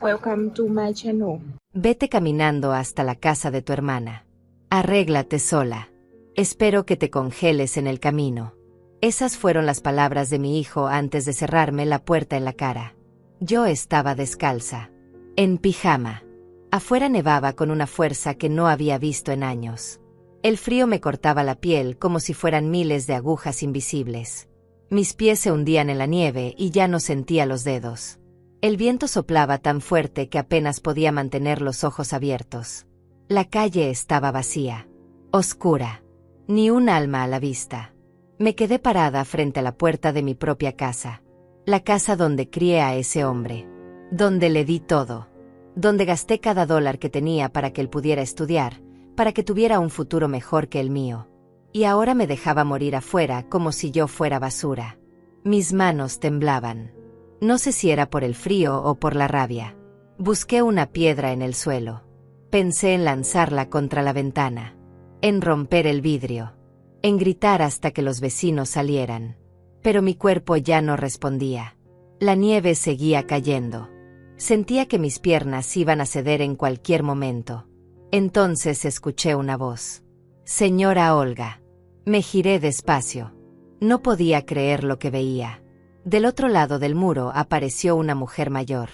Welcome to my channel. Vete caminando hasta la casa de tu hermana. Arréglate sola. Espero que te congeles en el camino. Esas fueron las palabras de mi hijo antes de cerrarme la puerta en la cara. Yo estaba descalza, en pijama. Afuera nevaba con una fuerza que no había visto en años. El frío me cortaba la piel como si fueran miles de agujas invisibles. Mis pies se hundían en la nieve y ya no sentía los dedos. El viento soplaba tan fuerte que apenas podía mantener los ojos abiertos. La calle estaba vacía, oscura, ni un alma a la vista. Me quedé parada frente a la puerta de mi propia casa. La casa donde crié a ese hombre. Donde le di todo. Donde gasté cada dólar que tenía para que él pudiera estudiar, para que tuviera un futuro mejor que el mío. Y ahora me dejaba morir afuera como si yo fuera basura. Mis manos temblaban. No sé si era por el frío o por la rabia. Busqué una piedra en el suelo. Pensé en lanzarla contra la ventana. En romper el vidrio. En gritar hasta que los vecinos salieran. Pero mi cuerpo ya no respondía. La nieve seguía cayendo. Sentía que mis piernas iban a ceder en cualquier momento. Entonces escuché una voz. Señora Olga. Me giré despacio. No podía creer lo que veía. Del otro lado del muro apareció una mujer mayor.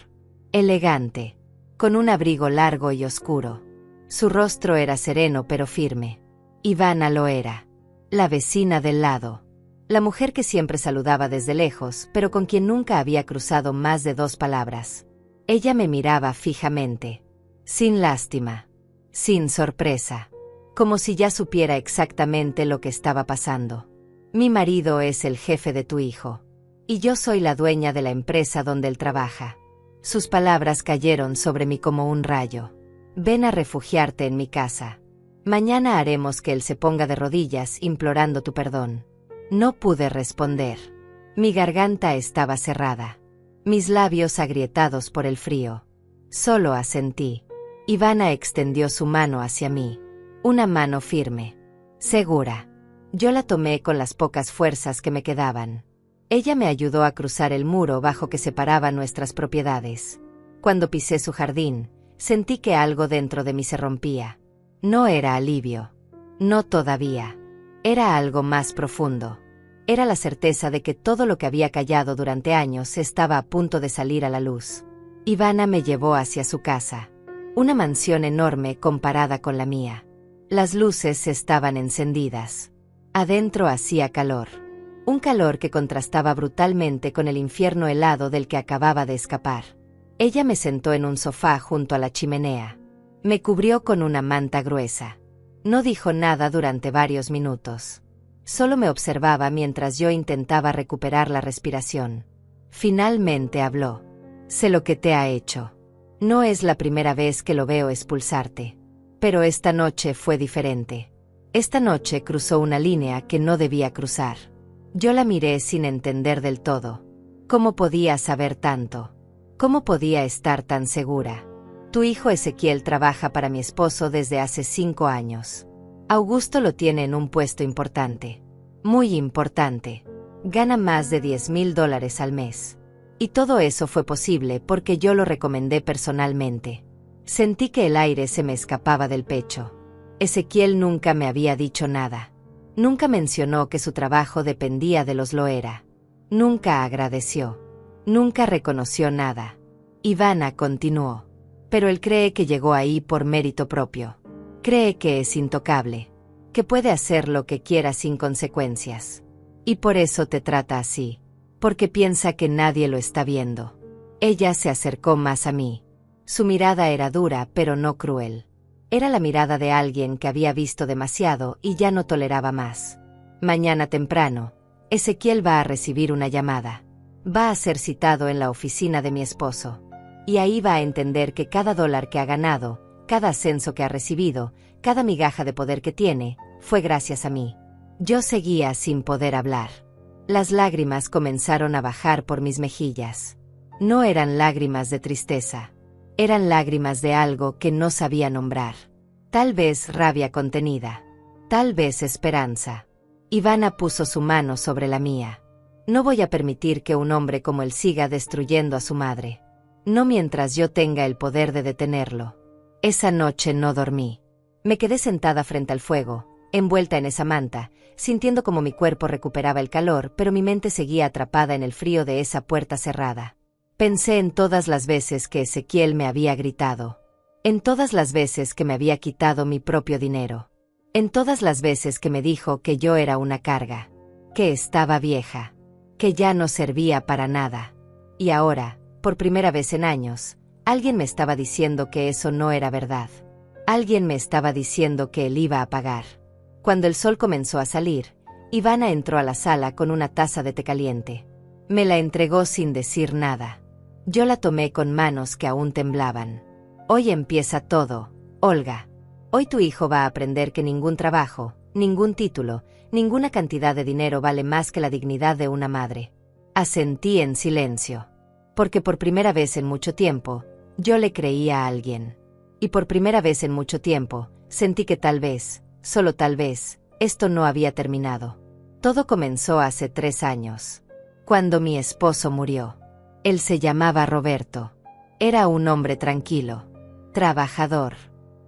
Elegante. Con un abrigo largo y oscuro. Su rostro era sereno pero firme. Ivana lo era. La vecina del lado. La mujer que siempre saludaba desde lejos, pero con quien nunca había cruzado más de 2 palabras. Ella me miraba fijamente. Sin lástima. Sin sorpresa. Como si ya supiera exactamente lo que estaba pasando. Mi marido es el jefe de tu hijo. Y yo soy la dueña de la empresa donde él trabaja. Sus palabras cayeron sobre mí como un rayo. Ven a refugiarte en mi casa. Mañana haremos que él se ponga de rodillas implorando tu perdón. No pude responder. Mi garganta estaba cerrada. Mis labios agrietados por el frío. Solo asentí. Ivana extendió su mano hacia mí. Una mano firme. Segura. Yo la tomé con las pocas fuerzas que me quedaban. Ella me ayudó a cruzar el muro bajo que separaba nuestras propiedades. Cuando pisé su jardín, sentí que algo dentro de mí se rompía. No era alivio. No todavía. Era algo más profundo. Era la certeza de que todo lo que había callado durante años estaba a punto de salir a la luz. Ivana me llevó hacia su casa. Una mansión enorme comparada con la mía. Las luces estaban encendidas. Adentro hacía calor. Un calor que contrastaba brutalmente con el infierno helado del que acababa de escapar. Ella me sentó en un sofá junto a la chimenea. Me cubrió con una manta gruesa. No dijo nada durante varios minutos. Solo me observaba mientras yo intentaba recuperar la respiración. Finalmente habló. Sé lo que te ha hecho. No es la primera vez que lo veo expulsarte. Pero esta noche fue diferente. Esta noche cruzó una línea que no debía cruzar. Yo la miré sin entender del todo. ¿Cómo podía saber tanto? ¿Cómo podía estar tan segura? Tu hijo Ezequiel trabaja para mi esposo desde hace 5 años. Augusto lo tiene en un puesto importante. Muy importante. Gana más de $10,000 al mes. Y todo eso fue posible porque yo lo recomendé personalmente. Sentí que el aire se me escapaba del pecho. Ezequiel nunca me había dicho nada. Nunca mencionó que su trabajo dependía de los Loera. Nunca agradeció. Nunca reconoció nada. Ivana continuó. Pero él cree que llegó ahí por mérito propio. Cree que es intocable. Que puede hacer lo que quiera sin consecuencias. Y por eso te trata así. Porque piensa que nadie lo está viendo. Ella se acercó más a mí. Su mirada era dura pero no cruel. Era la mirada de alguien que había visto demasiado y ya no toleraba más. Mañana temprano, Ezequiel va a recibir una llamada. Va a ser citado en la oficina de mi esposo. Y ahí va a entender que cada dólar que ha ganado, cada ascenso que ha recibido, cada migaja de poder que tiene, fue gracias a mí. Yo seguía sin poder hablar. Las lágrimas comenzaron a bajar por mis mejillas. No eran lágrimas de tristeza. Eran lágrimas de algo que no sabía nombrar. Tal vez rabia contenida. Tal vez esperanza. Ivana puso su mano sobre la mía. No voy a permitir que un hombre como él siga destruyendo a su madre. No mientras yo tenga el poder de detenerlo. Esa noche no dormí. Me quedé sentada frente al fuego, envuelta en esa manta, sintiendo como mi cuerpo recuperaba el calor, pero mi mente seguía atrapada en el frío de esa puerta cerrada. Pensé en todas las veces que Ezequiel me había gritado. En todas las veces que me había quitado mi propio dinero. En todas las veces que me dijo que yo era una carga. Que estaba vieja. Que ya no servía para nada. Y ahora, por primera vez en años, alguien me estaba diciendo que eso no era verdad. Alguien me estaba diciendo que él iba a pagar. Cuando el sol comenzó a salir, Ivana entró a la sala con una taza de té caliente. Me la entregó sin decir nada. Yo la tomé con manos que aún temblaban. Hoy empieza todo, Olga. Hoy tu hijo va a aprender que ningún trabajo, ningún título, ninguna cantidad de dinero vale más que la dignidad de una madre. Asentí en silencio. Porque por primera vez en mucho tiempo, yo le creía a alguien. Y por primera vez en mucho tiempo, sentí que tal vez, solo tal vez, esto no había terminado. Todo comenzó hace 3 años. Cuando mi esposo murió. Él se llamaba Roberto. Era un hombre tranquilo. Trabajador.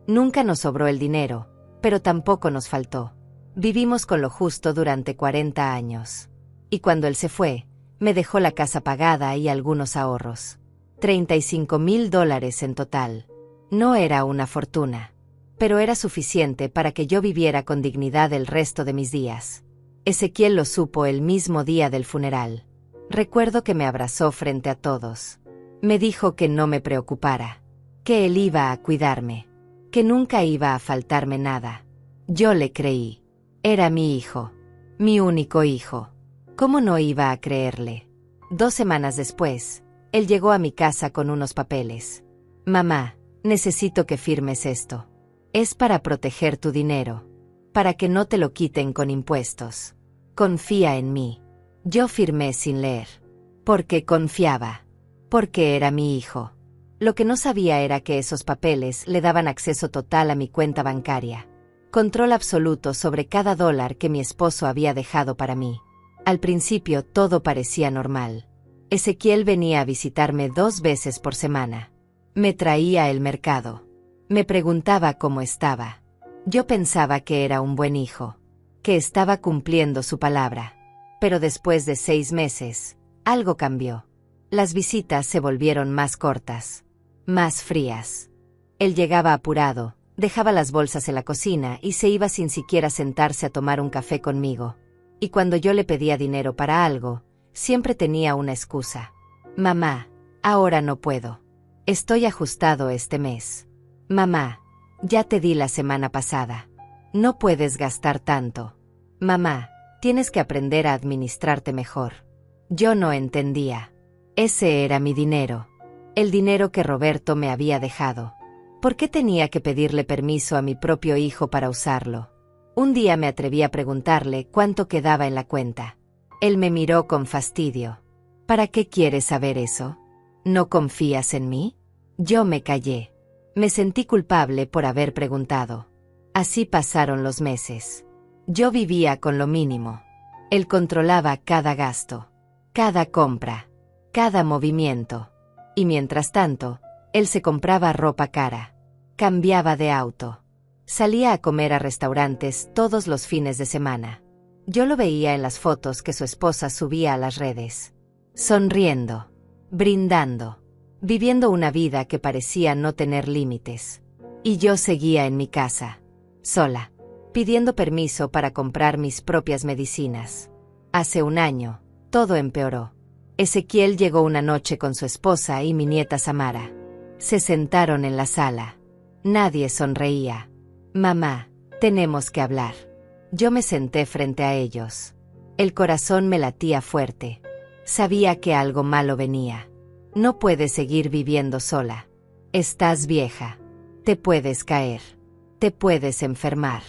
Nunca nos sobró el dinero, pero tampoco nos faltó. Vivimos con lo justo durante 40 años. Y cuando él se fue, me dejó la casa pagada y algunos ahorros. $35,000 en total. No era una fortuna. Pero era suficiente para que yo viviera con dignidad el resto de mis días. Ezequiel lo supo el mismo día del funeral. Recuerdo que me abrazó frente a todos. Me dijo que no me preocupara. Que él iba a cuidarme. Que nunca iba a faltarme nada. Yo le creí. Era mi hijo. Mi único hijo. ¿Cómo no iba a creerle? 2 semanas después, él llegó a mi casa con unos papeles. Mamá, necesito que firmes esto. Es para proteger tu dinero. Para que no te lo quiten con impuestos. Confía en mí. Yo firmé sin leer. Porque confiaba. Porque era mi hijo. Lo que no sabía era que esos papeles le daban acceso total a mi cuenta bancaria. Control absoluto sobre cada dólar que mi esposo había dejado para mí. Al principio todo parecía normal. Ezequiel venía a visitarme 2 veces por semana. Me traía el mercado. Me preguntaba cómo estaba. Yo pensaba que era un buen hijo. Que estaba cumpliendo su palabra. Pero después de 6 meses, algo cambió. Las visitas se volvieron más cortas. Más frías. Él llegaba apurado, dejaba las bolsas en la cocina y se iba sin siquiera sentarse a tomar un café conmigo. Y cuando yo le pedía dinero para algo, siempre tenía una excusa. Mamá, ahora no puedo. Estoy ajustado este mes. Mamá, ya te di la semana pasada. No puedes gastar tanto. Mamá, tienes que aprender a administrarte mejor. Yo no entendía. Ese era mi dinero. El dinero que Roberto me había dejado. ¿Por qué tenía que pedirle permiso a mi propio hijo para usarlo? Un día me atreví a preguntarle cuánto quedaba en la cuenta. Él me miró con fastidio. ¿Para qué quieres saber eso? ¿No confías en mí? Yo me callé. Me sentí culpable por haber preguntado. Así pasaron los meses. Yo vivía con lo mínimo. Él controlaba cada gasto, cada compra, cada movimiento. Y mientras tanto, él se compraba ropa cara. Cambiaba de auto. Salía a comer a restaurantes todos los fines de semana. Yo lo veía en las fotos que su esposa subía a las redes. Sonriendo. Brindando. Viviendo una vida que parecía no tener límites. Y yo seguía en mi casa. Sola. Pidiendo permiso para comprar mis propias medicinas. Hace 1 año, todo empeoró. Ezequiel llegó una noche con su esposa y mi nieta Samara. Se sentaron en la sala. Nadie sonreía. Mamá, tenemos que hablar. Yo me senté frente a ellos. El corazón me latía fuerte. Sabía que algo malo venía. No puedes seguir viviendo sola. Estás vieja. Te puedes caer. Te puedes enfermar.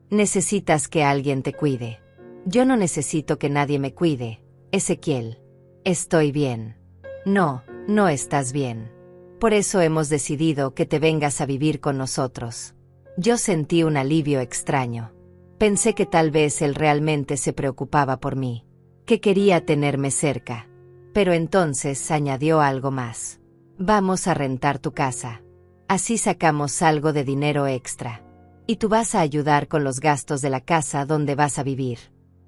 Necesitas que alguien te cuide. Yo no necesito que nadie me cuide, Ezequiel. Estoy bien. No, no estás bien. Por eso hemos decidido que te vengas a vivir con nosotros. Yo sentí un alivio extraño. Pensé que tal vez él realmente se preocupaba por mí, que quería tenerme cerca. Pero entonces añadió algo más. Vamos a rentar tu casa. Así sacamos algo de dinero extra. Y tú vas a ayudar con los gastos de la casa donde vas a vivir.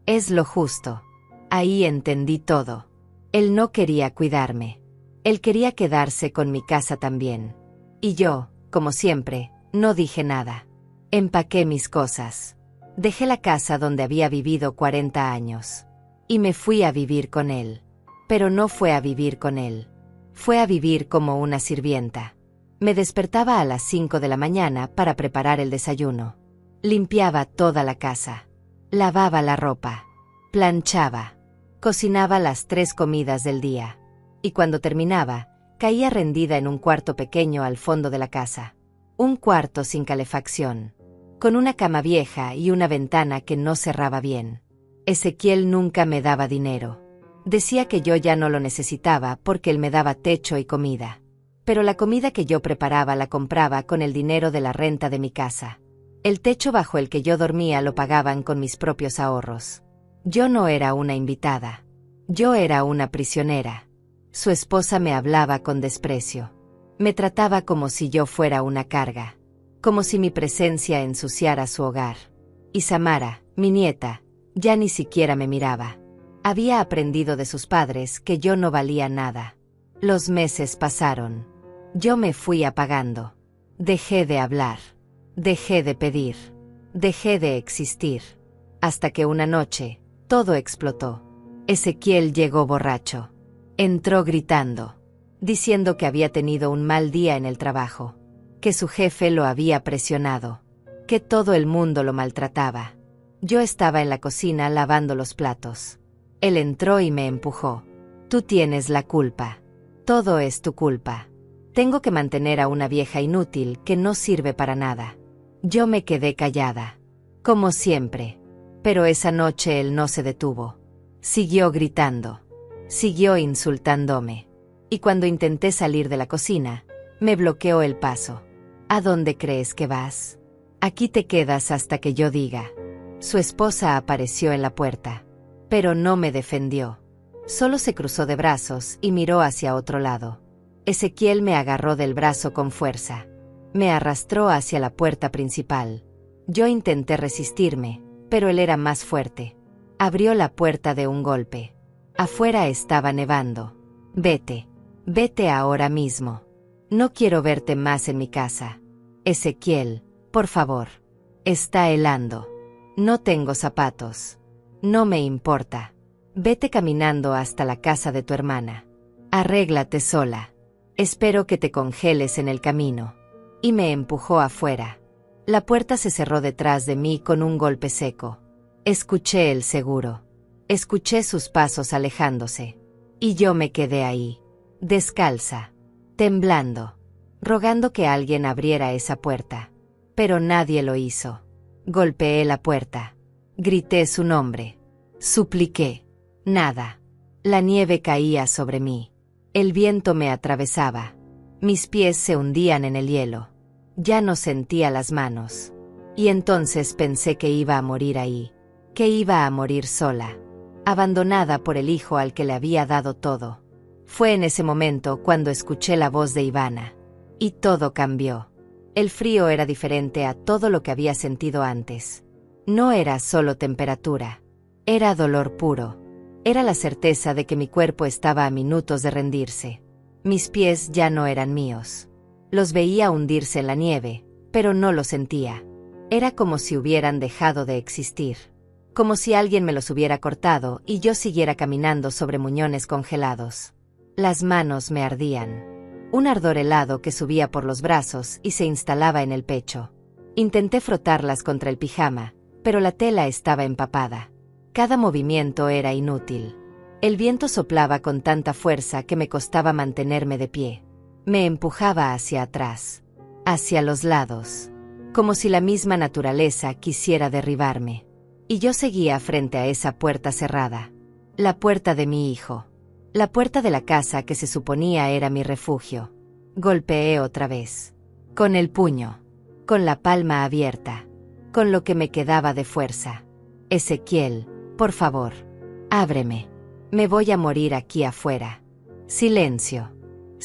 Es lo justo. Ahí entendí todo. Él no quería cuidarme. Él quería quedarse con mi casa también. Y yo, como siempre, no dije nada. Empaqué mis cosas. Dejé la casa donde había vivido 40 años. Y me fui a vivir con él. Pero no fue a vivir con él. Fue a vivir como una sirvienta. Me despertaba a las 5 de la mañana para preparar el desayuno. Limpiaba toda la casa. Lavaba la ropa. Planchaba. Cocinaba las 3 comidas del día. Y cuando terminaba, caía rendida en un cuarto pequeño al fondo de la casa. Un cuarto sin calefacción. Con una cama vieja y una ventana que no cerraba bien. Ezequiel nunca me daba dinero. Decía que yo ya no lo necesitaba porque él me daba techo y comida. Pero la comida que yo preparaba la compraba con el dinero de la renta de mi casa. El techo bajo el que yo dormía lo pagaban con mis propios ahorros. Yo no era una invitada. Yo era una prisionera. Su esposa me hablaba con desprecio. Me trataba como si yo fuera una carga. Como si mi presencia ensuciara su hogar. Y Samara, mi nieta, ya ni siquiera me miraba. Había aprendido de sus padres que yo no valía nada. Los meses pasaron. Yo me fui apagando. Dejé de hablar. Dejé de pedir. Dejé de existir. Hasta que una noche, todo explotó. Ezequiel llegó borracho. Entró gritando. Diciendo que había tenido un mal día en el trabajo. Que su jefe lo había presionado. Que todo el mundo lo maltrataba. Yo estaba en la cocina lavando los platos. Él entró y me empujó. Tú tienes la culpa. Todo es tu culpa. Tengo que mantener a una vieja inútil que no sirve para nada. Yo me quedé callada. Como siempre. Pero esa noche él no se detuvo. Siguió gritando. Siguió insultándome. Y cuando intenté salir de la cocina, me bloqueó el paso. ¿A dónde crees que vas? Aquí te quedas hasta que yo diga. Su esposa apareció en la puerta. Pero no me defendió. Solo se cruzó de brazos y miró hacia otro lado. Ezequiel me agarró del brazo con fuerza. Me arrastró hacia la puerta principal. Yo intenté resistirme, pero él era más fuerte. Abrió la puerta de un golpe. Afuera estaba nevando. Vete. Vete ahora mismo. No quiero verte más en mi casa. Ezequiel, por favor. Está helando. No tengo zapatos. No me importa. Vete caminando hasta la casa de tu hermana. Arréglate sola. Espero que te congeles en el camino. Y me empujó afuera. La puerta se cerró detrás de mí con un golpe seco. Escuché el seguro. Escuché sus pasos alejándose. Y yo me quedé ahí, descalza, temblando, rogando que alguien abriera esa puerta. Pero nadie lo hizo. Golpeé la puerta. Grité su nombre. Supliqué. Nada. La nieve caía sobre mí. El viento me atravesaba. Mis pies se hundían en el hielo. Ya no sentía las manos. Y entonces pensé que iba a morir ahí. Que iba a morir sola. Abandonada por el hijo al que le había dado todo. Fue en ese momento cuando escuché la voz de Ivana. Y todo cambió. El frío era diferente a todo lo que había sentido antes. No era solo temperatura. Era dolor puro. Era la certeza de que mi cuerpo estaba a minutos de rendirse. Mis pies ya no eran míos. Los veía hundirse en la nieve, pero no lo sentía. Era como si hubieran dejado de existir. Como si alguien me los hubiera cortado y yo siguiera caminando sobre muñones congelados. Las manos me ardían. Un ardor helado que subía por los brazos y se instalaba en el pecho. Intenté frotarlas contra el pijama, pero la tela estaba empapada. Cada movimiento era inútil. El viento soplaba con tanta fuerza que me costaba mantenerme de pie. Me empujaba hacia atrás, hacia los lados, como si la misma naturaleza quisiera derribarme. Y yo seguía frente a esa puerta cerrada. La puerta de mi hijo. La puerta de la casa que se suponía era mi refugio. Golpeé otra vez. Con el puño. Con la palma abierta. Con lo que me quedaba de fuerza. Ezequiel, por favor. Ábreme. Me voy a morir aquí afuera. Silencio.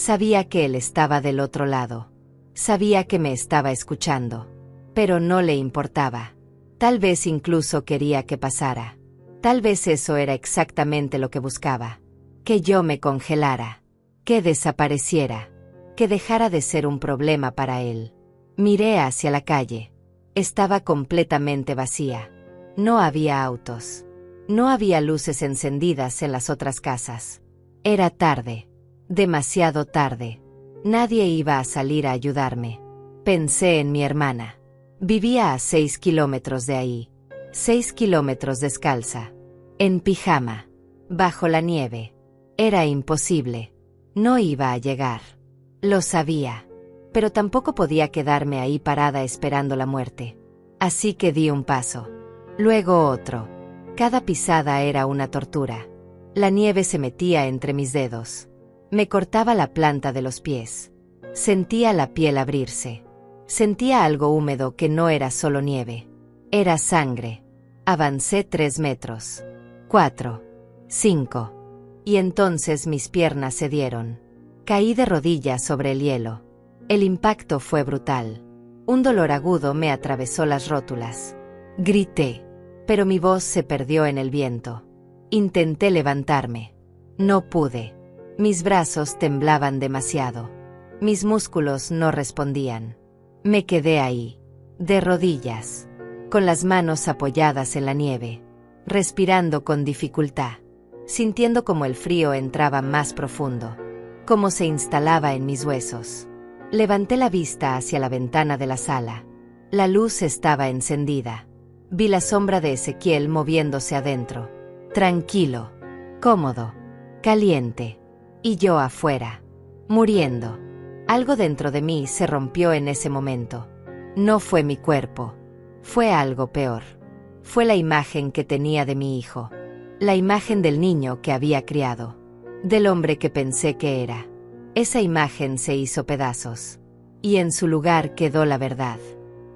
Sabía que él estaba del otro lado. Sabía que me estaba escuchando. Pero no le importaba. Tal vez incluso quería que pasara. Tal vez eso era exactamente lo que buscaba. Que yo me congelara. Que desapareciera. Que dejara de ser un problema para él. Miré hacia la calle. Estaba completamente vacía. No había autos. No había luces encendidas en las otras casas. Era tarde. Demasiado tarde. Nadie iba a salir a ayudarme. Pensé en mi hermana. Vivía a 6 kilómetros de ahí. 6 kilómetros descalza. En pijama. Bajo la nieve. Era imposible. No iba a llegar. Lo sabía. Pero tampoco podía quedarme ahí parada esperando la muerte. Así que di un paso. Luego otro. Cada pisada era una tortura. La nieve se metía entre mis dedos. Me cortaba la planta de los pies. Sentía la piel abrirse. Sentía algo húmedo que no era solo nieve. Era sangre. Avancé 3 metros. 4. 5. Y entonces mis piernas cedieron. Caí de rodillas sobre el hielo. El impacto fue brutal. Un dolor agudo me atravesó las rótulas. Grité. Pero mi voz se perdió en el viento. Intenté levantarme. No pude. Mis brazos temblaban demasiado. Mis músculos no respondían. Me quedé ahí, de rodillas, con las manos apoyadas en la nieve, respirando con dificultad, sintiendo como el frío entraba más profundo, como se instalaba en mis huesos. Levanté la vista hacia la ventana de la sala. La luz estaba encendida. Vi la sombra de Ezequiel moviéndose adentro. Tranquilo, cómodo, caliente. Y yo afuera, muriendo. Algo dentro de mí se rompió en ese momento. No fue mi cuerpo. Fue algo peor. Fue la imagen que tenía de mi hijo. La imagen del niño que había criado. Del hombre que pensé que era. Esa imagen se hizo pedazos. Y en su lugar quedó la verdad.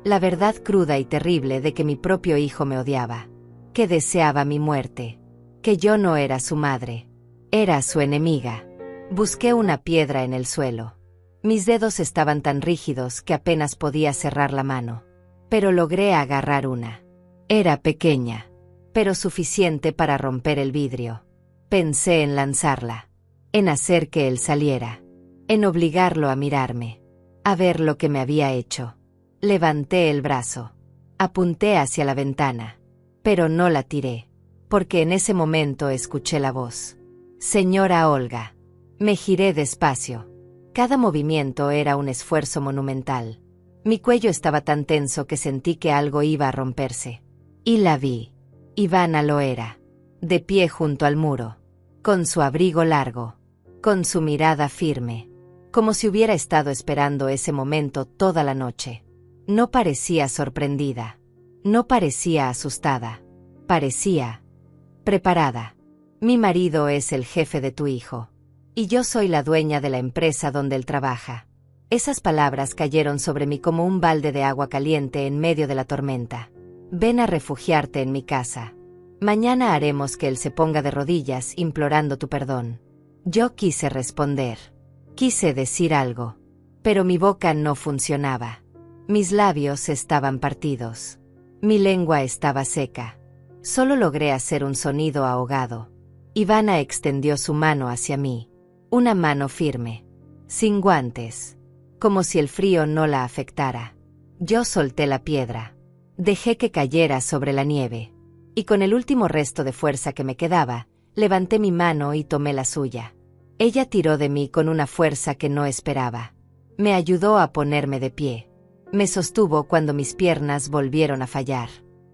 La verdad cruda y terrible de que mi propio hijo me odiaba. Que deseaba mi muerte. Que yo no era su madre. Era su enemiga. Busqué una piedra en el suelo. Mis dedos estaban tan rígidos que apenas podía cerrar la mano. Pero logré agarrar una. Era pequeña, pero suficiente para romper el vidrio. Pensé en lanzarla. En hacer que él saliera. En obligarlo a mirarme. A ver lo que me había hecho. Levanté el brazo. Apunté hacia la ventana. Pero no la tiré. Porque en ese momento escuché la voz. Señora Olga. Me giré despacio. Cada movimiento era un esfuerzo monumental. Mi cuello estaba tan tenso que sentí que algo iba a romperse. Y la vi. Ivana lo era. De pie junto al muro. Con su abrigo largo. Con su mirada firme. Como si hubiera estado esperando ese momento toda la noche. No parecía sorprendida. No parecía asustada. Parecía preparada. Mi marido es el jefe de tu hijo. Y yo soy la dueña de la empresa donde él trabaja. Esas palabras cayeron sobre mí como un balde de agua caliente en medio de la tormenta. Ven a refugiarte en mi casa. Mañana haremos que él se ponga de rodillas implorando tu perdón. Yo quise responder. Quise decir algo. Pero mi boca no funcionaba. Mis labios estaban partidos. Mi lengua estaba seca. Solo logré hacer un sonido ahogado. Ivana extendió su mano hacia mí. Una mano firme. Sin guantes. Como si el frío no la afectara. Yo solté la piedra. Dejé que cayera sobre la nieve. Y con el último resto de fuerza que me quedaba, levanté mi mano y tomé la suya. Ella tiró de mí con una fuerza que no esperaba. Me ayudó a ponerme de pie. Me sostuvo cuando mis piernas volvieron a fallar.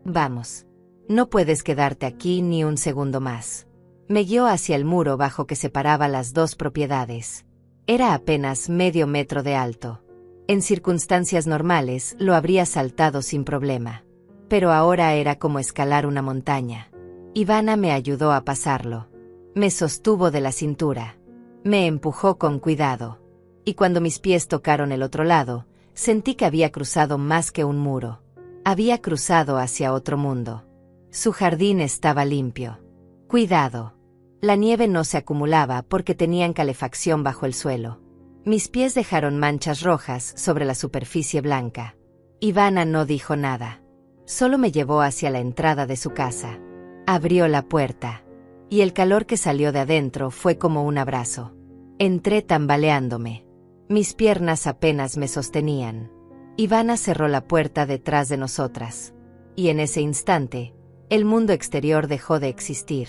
Vamos. No puedes quedarte aquí ni un segundo más. Me guió hacia el muro bajo que separaba las dos propiedades. Era apenas medio metro de alto. En circunstancias normales lo habría saltado sin problema. Pero ahora era como escalar una montaña. Ivana me ayudó a pasarlo. Me sostuvo de la cintura. Me empujó con cuidado. Y cuando mis pies tocaron el otro lado, sentí que había cruzado más que un muro. Había cruzado hacia otro mundo. Su jardín estaba limpio. Cuidado. La nieve no se acumulaba porque tenían calefacción bajo el suelo. Mis pies dejaron manchas rojas sobre la superficie blanca. Ivana no dijo nada. Solo me llevó hacia la entrada de su casa. Abrió la puerta. Y el calor que salió de adentro fue como un abrazo. Entré tambaleándome. Mis piernas apenas me sostenían. Ivana cerró la puerta detrás de nosotras. Y en ese instante, el mundo exterior dejó de existir.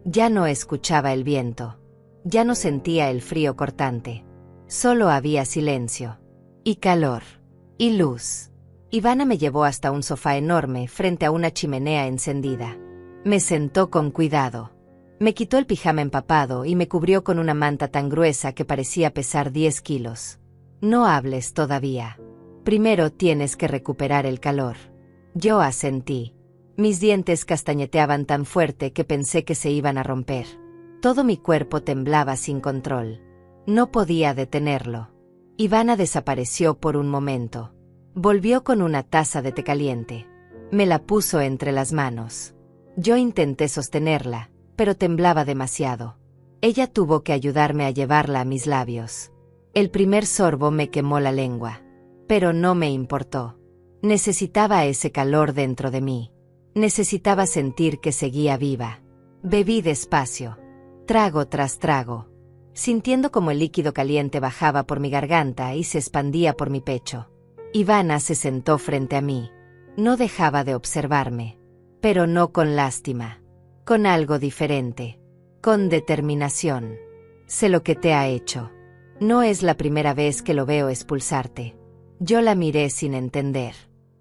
Ya no escuchaba el viento. Ya no sentía el frío cortante. Solo había silencio. Y calor. Y luz. Ivana me llevó hasta un sofá enorme frente a una chimenea encendida. Me sentó con cuidado. Me quitó el pijama empapado y me cubrió con una manta tan gruesa que parecía pesar 10 kilos. No hables todavía. Primero tienes que recuperar el calor. Yo asentí. Mis dientes castañeteaban tan fuerte que pensé que se iban a romper. Todo mi cuerpo temblaba sin control. No podía detenerlo. Ivana desapareció por un momento. Volvió con una taza de té caliente. Me la puso entre las manos. Yo intenté sostenerla, pero temblaba demasiado. Ella tuvo que ayudarme a llevarla a mis labios. El primer sorbo me quemó la lengua. Pero no me importó. Necesitaba ese calor dentro de mí. Necesitaba sentir que seguía viva. Bebí despacio. Trago tras trago. Sintiendo como el líquido caliente bajaba por mi garganta y se expandía por mi pecho. Ivana se sentó frente a mí. No dejaba de observarme. Pero no con lástima. Con algo diferente. Con determinación. Sé lo que te ha hecho. No es la primera vez que lo veo expulsarte. Yo la miré sin entender.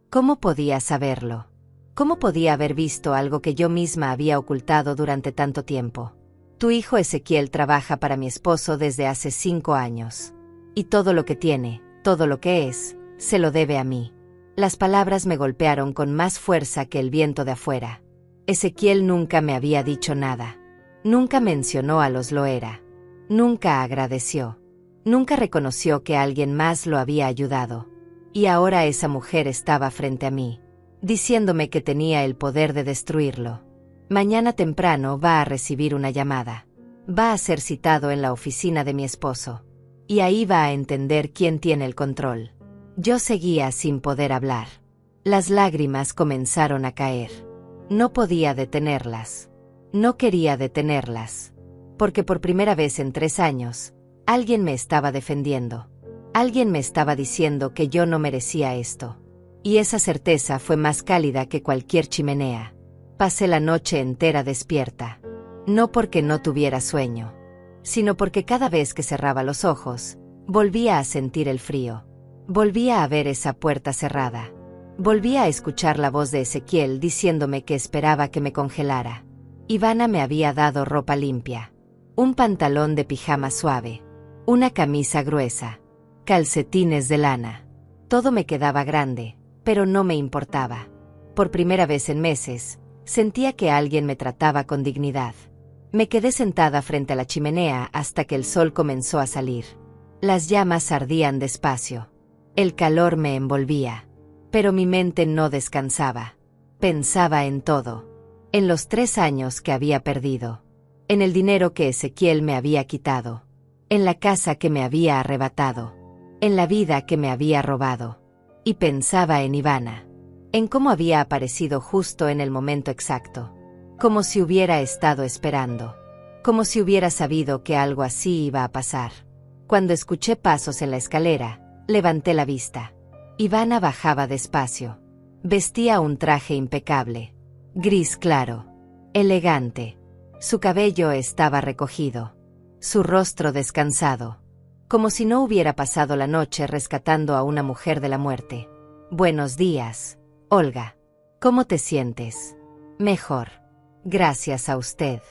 ¿Cómo podía saberlo? ¿Cómo podía haber visto algo que yo misma había ocultado durante tanto tiempo? Tu hijo Ezequiel trabaja para mi esposo desde hace 5 años. Y todo lo que tiene, todo lo que es, se lo debe a mí. Las palabras me golpearon con más fuerza que el viento de afuera. Ezequiel nunca me había dicho nada. Nunca mencionó a los Loera. Nunca agradeció. Nunca reconoció que alguien más lo había ayudado. Y ahora esa mujer estaba frente a mí, diciéndome que tenía el poder de destruirlo. Mañana temprano va a recibir una llamada. Va a ser citado en la oficina de mi esposo. Y ahí va a entender quién tiene el control. Yo seguía sin poder hablar. Las lágrimas comenzaron a caer. No podía detenerlas. No quería detenerlas. Porque por primera vez en 3 años, alguien me estaba defendiendo. Alguien me estaba diciendo que yo no merecía esto. Y esa certeza fue más cálida que cualquier chimenea. Pasé la noche entera despierta. No porque no tuviera sueño, sino porque cada vez que cerraba los ojos, volvía a sentir el frío. Volvía a ver esa puerta cerrada. Volvía a escuchar la voz de Ezequiel diciéndome que esperaba que me congelara. Ivana me había dado ropa limpia. Un pantalón de pijama suave. Una camisa gruesa. Calcetines de lana. Todo me quedaba grande, pero no me importaba. Por primera vez en meses, sentía que alguien me trataba con dignidad. Me quedé sentada frente a la chimenea hasta que el sol comenzó a salir. Las llamas ardían despacio. El calor me envolvía. Pero mi mente no descansaba. Pensaba en todo. En los 3 años que había perdido. En el dinero que Ezequiel me había quitado. En la casa que me había arrebatado. En la vida que me había robado. Y pensaba en Ivana. En cómo había aparecido justo en el momento exacto. Como si hubiera estado esperando. Como si hubiera sabido que algo así iba a pasar. Cuando escuché pasos en la escalera, levanté la vista. Ivana bajaba despacio. Vestía un traje impecable. Gris claro. Elegante. Su cabello estaba recogido. Su rostro descansado. Como si no hubiera pasado la noche rescatando a una mujer de la muerte. Buenos días, Olga. ¿Cómo te sientes? Mejor. Gracias a usted.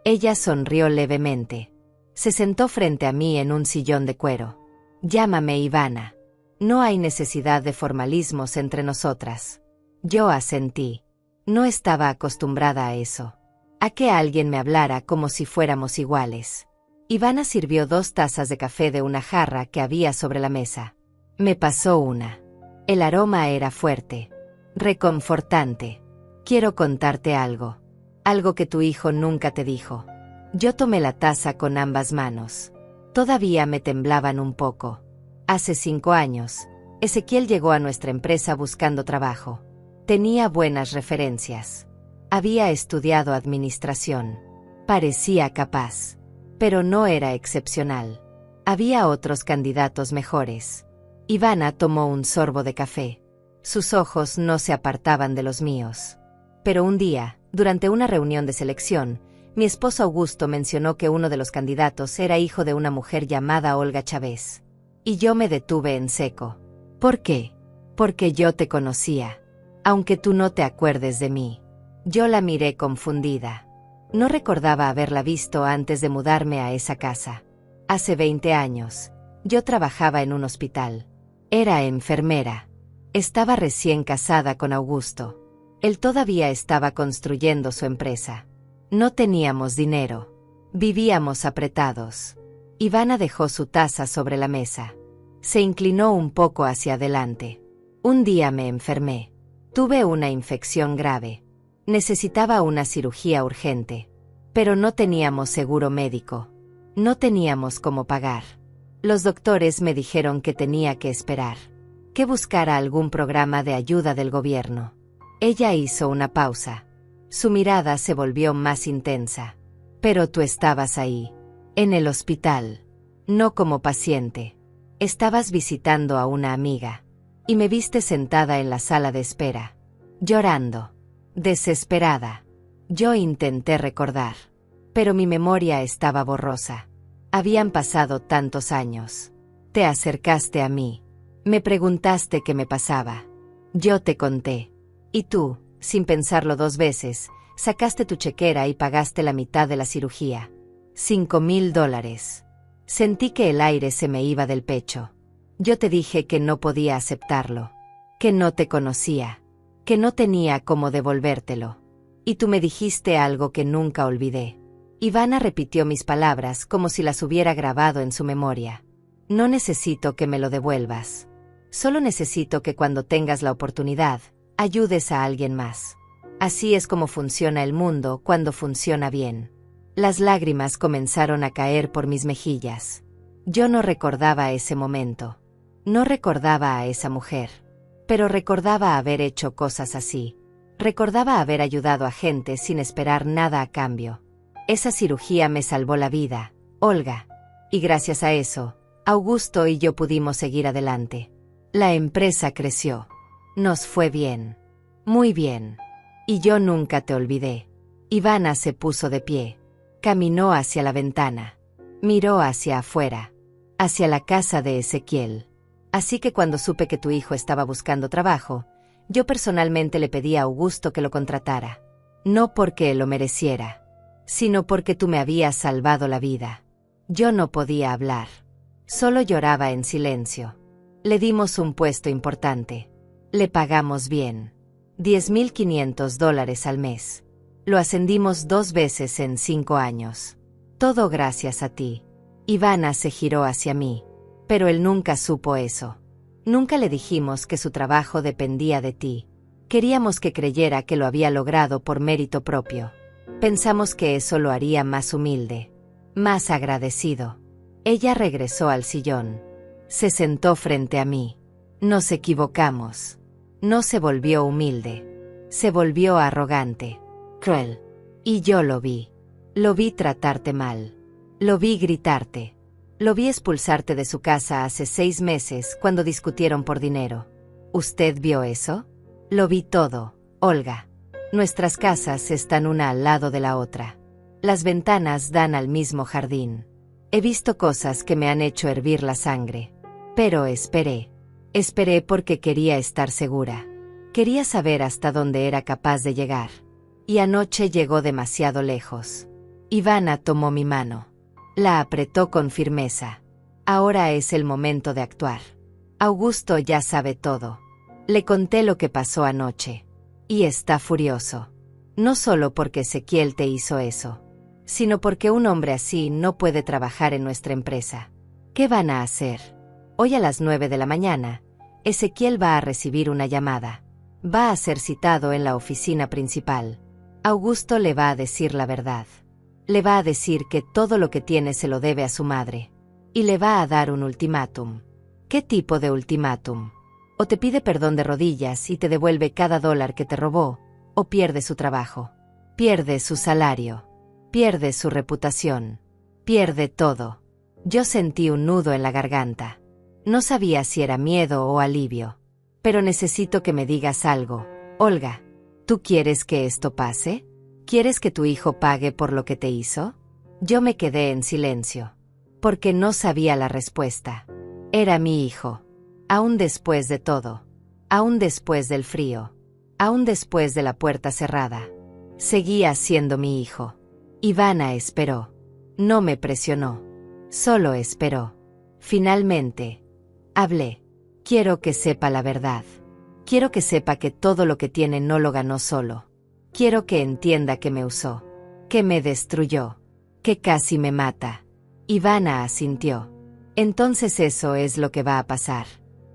Ella sonrió levemente. Se sentó frente a mí en un sillón de cuero. Llámame Ivana. No hay necesidad de formalismos entre nosotras. Yo asentí. No estaba acostumbrada a eso. A que alguien me hablara como si fuéramos iguales. Ivana sirvió 2 tazas de café de una jarra que había sobre la mesa. Me pasó una. El aroma era fuerte. Reconfortante. Quiero contarte algo. Algo que tu hijo nunca te dijo. Yo tomé la taza con ambas manos. Todavía me temblaban un poco. Hace 5 años, Ezequiel llegó a nuestra empresa buscando trabajo. Tenía buenas referencias. Había estudiado administración. Parecía capaz. Pero no era excepcional. Había otros candidatos mejores. Ivana tomó un sorbo de café. Sus ojos no se apartaban de los míos. Pero un día, durante una reunión de selección, mi esposo Augusto mencionó que uno de los candidatos era hijo de una mujer llamada Olga Chávez. Y yo me detuve en seco. ¿Por qué? Porque yo te conocía. Aunque tú no te acuerdes de mí. Yo la miré confundida. No recordaba haberla visto antes de mudarme a esa casa. Hace 20 años, yo trabajaba en un hospital. Era enfermera. Estaba recién casada con Augusto. Él todavía estaba construyendo su empresa. No teníamos dinero. Vivíamos apretados. Ivana dejó su taza sobre la mesa. Se inclinó un poco hacia adelante. Un día me enfermé. Tuve una infección grave. Necesitaba una cirugía urgente. Pero no teníamos seguro médico. No teníamos cómo pagar. Los doctores me dijeron que tenía que esperar. Que buscara algún programa de ayuda del gobierno. Ella hizo una pausa. Su mirada se volvió más intensa. Pero tú estabas ahí. En el hospital. No como paciente. Estabas visitando a una amiga. Y me viste sentada en la sala de espera. Llorando. Desesperada. Yo intenté recordar. Pero mi memoria estaba borrosa. Habían pasado tantos años. Te acercaste a mí. Me preguntaste qué me pasaba. Yo te conté. Y tú, sin pensarlo 2 veces, sacaste tu chequera y pagaste la mitad de la cirugía. $5,000. Sentí que el aire se me iba del pecho. Yo te dije que no podía aceptarlo. Que no te conocía. Que no tenía cómo devolvértelo. Y tú me dijiste algo que nunca olvidé. Ivana repitió mis palabras como si las hubiera grabado en su memoria. No necesito que me lo devuelvas. Solo necesito que cuando tengas la oportunidad, ayudes a alguien más. Así es como funciona el mundo cuando funciona bien. Las lágrimas comenzaron a caer por mis mejillas. Yo no recordaba ese momento. No recordaba a esa mujer. Pero recordaba haber hecho cosas así. Recordaba haber ayudado a gente sin esperar nada a cambio. Esa cirugía me salvó la vida, Olga. Y gracias a eso, Augusto y yo pudimos seguir adelante. La empresa creció. Nos fue bien. Muy bien. Y yo nunca te olvidé. Ivana se puso de pie. Caminó hacia la ventana. Miró hacia afuera. Hacia la casa de Ezequiel. Así que cuando supe que tu hijo estaba buscando trabajo, yo personalmente le pedí a Augusto que lo contratara. No porque lo mereciera, sino porque tú me habías salvado la vida. Yo no podía hablar. Solo lloraba en silencio. Le dimos un puesto importante. Le pagamos bien. $10,500 al mes. Lo ascendimos 2 veces en 5 años. Todo gracias a ti. Ivana se giró hacia mí. Pero él nunca supo eso. Nunca le dijimos que su trabajo dependía de ti. Queríamos que creyera que lo había logrado por mérito propio. Pensamos que eso lo haría más humilde. Más agradecido. Ella regresó al sillón. Se sentó frente a mí. Nos equivocamos. No se volvió humilde. Se volvió arrogante. Cruel. Y yo lo vi. Lo vi tratarte mal. Lo vi gritarte. Lo vi expulsarte de su casa hace 6 meses cuando discutieron por dinero. ¿Usted vio eso? Lo vi todo, Olga. Nuestras casas están una al lado de la otra. Las ventanas dan al mismo jardín. He visto cosas que me han hecho hervir la sangre. Pero esperé. Esperé porque quería estar segura. Quería saber hasta dónde era capaz de llegar. Y anoche llegó demasiado lejos. Ivana tomó mi mano. La apretó con firmeza. Ahora es el momento de actuar. Augusto ya sabe todo. Le conté lo que pasó anoche. Y está furioso. No solo porque Ezequiel te hizo eso, sino porque un hombre así no puede trabajar en nuestra empresa. ¿Qué van a hacer? Hoy a las 9 de la mañana, Ezequiel va a recibir una llamada. Va a ser citado en la oficina principal. Augusto le va a decir la verdad. Le va a decir que todo lo que tiene se lo debe a su madre. y le va a dar un ultimátum. ¿Qué tipo de ultimátum? O te pide perdón de rodillas y te devuelve cada dólar que te robó, o pierde su trabajo, pierde su salario, pierde su reputación, pierde todo. Yo sentí un nudo en la garganta. No sabía si era miedo o alivio. Pero necesito que me digas algo, Olga. ¿Tú quieres que esto pase? ¿Quieres que tu hijo pague por lo que te hizo? Yo me quedé en silencio, porque no sabía la respuesta. Era mi hijo. Aún después de todo. Aún después del frío. Aún después de la puerta cerrada. Seguía siendo mi hijo. Ivana esperó. No me presionó. Solo esperó. Finalmente, hablé. Quiero que sepa la verdad. Quiero que sepa que todo lo que tiene no lo ganó solo. Quiero que entienda que me usó. Que me destruyó. Que casi me mata. Ivana asintió. Entonces eso es lo que va a pasar.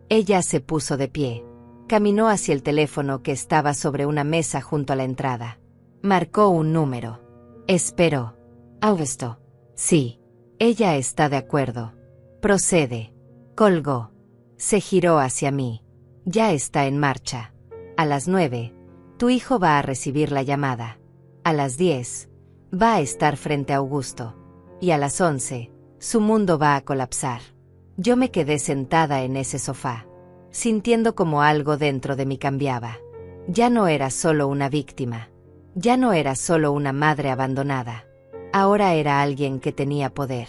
Ella se puso de pie. Caminó hacia el teléfono que estaba sobre una mesa junto a la entrada. Marcó un número. Esperó. Augusto. Sí. Ella está de acuerdo. Procede. Colgó. Se giró hacia mí. Ya está en marcha. A las 9, tu hijo va a recibir la llamada. A las 10, va a estar frente a Augusto. Y a las 11, su mundo va a colapsar. Yo me quedé sentada en ese sofá, sintiendo como algo dentro de mí cambiaba. Ya no era solo una víctima. Ya no era solo una madre abandonada. Ahora era alguien que tenía poder.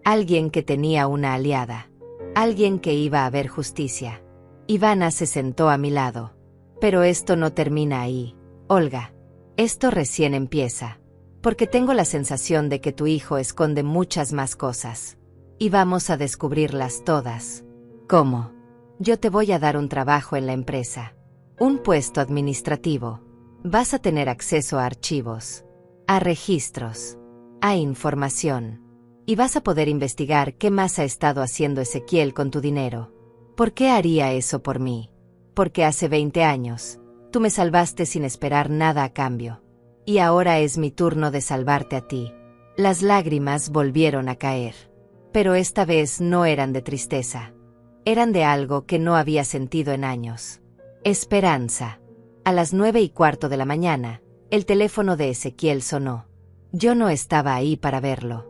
Alguien que tenía una aliada. Alguien que iba a ver justicia. Ivana se sentó a mi lado. Pero esto no termina ahí, Olga. Esto recién empieza. Porque tengo la sensación de que tu hijo esconde muchas más cosas. Y vamos a descubrirlas todas. ¿Cómo? Yo te voy a dar un trabajo en la empresa. Un puesto administrativo. Vas a tener acceso a archivos. A registros. A información. Y vas a poder investigar qué más ha estado haciendo Ezequiel con tu dinero. ¿Por qué haría eso por mí? Porque hace 20 años, tú me salvaste sin esperar nada a cambio. Y ahora es mi turno de salvarte a ti. Las lágrimas volvieron a caer. Pero esta vez no eran de tristeza. Eran de algo que no había sentido en años. Esperanza. A las 9:15 de la mañana, el teléfono de Ezequiel sonó. Yo no estaba ahí para verlo.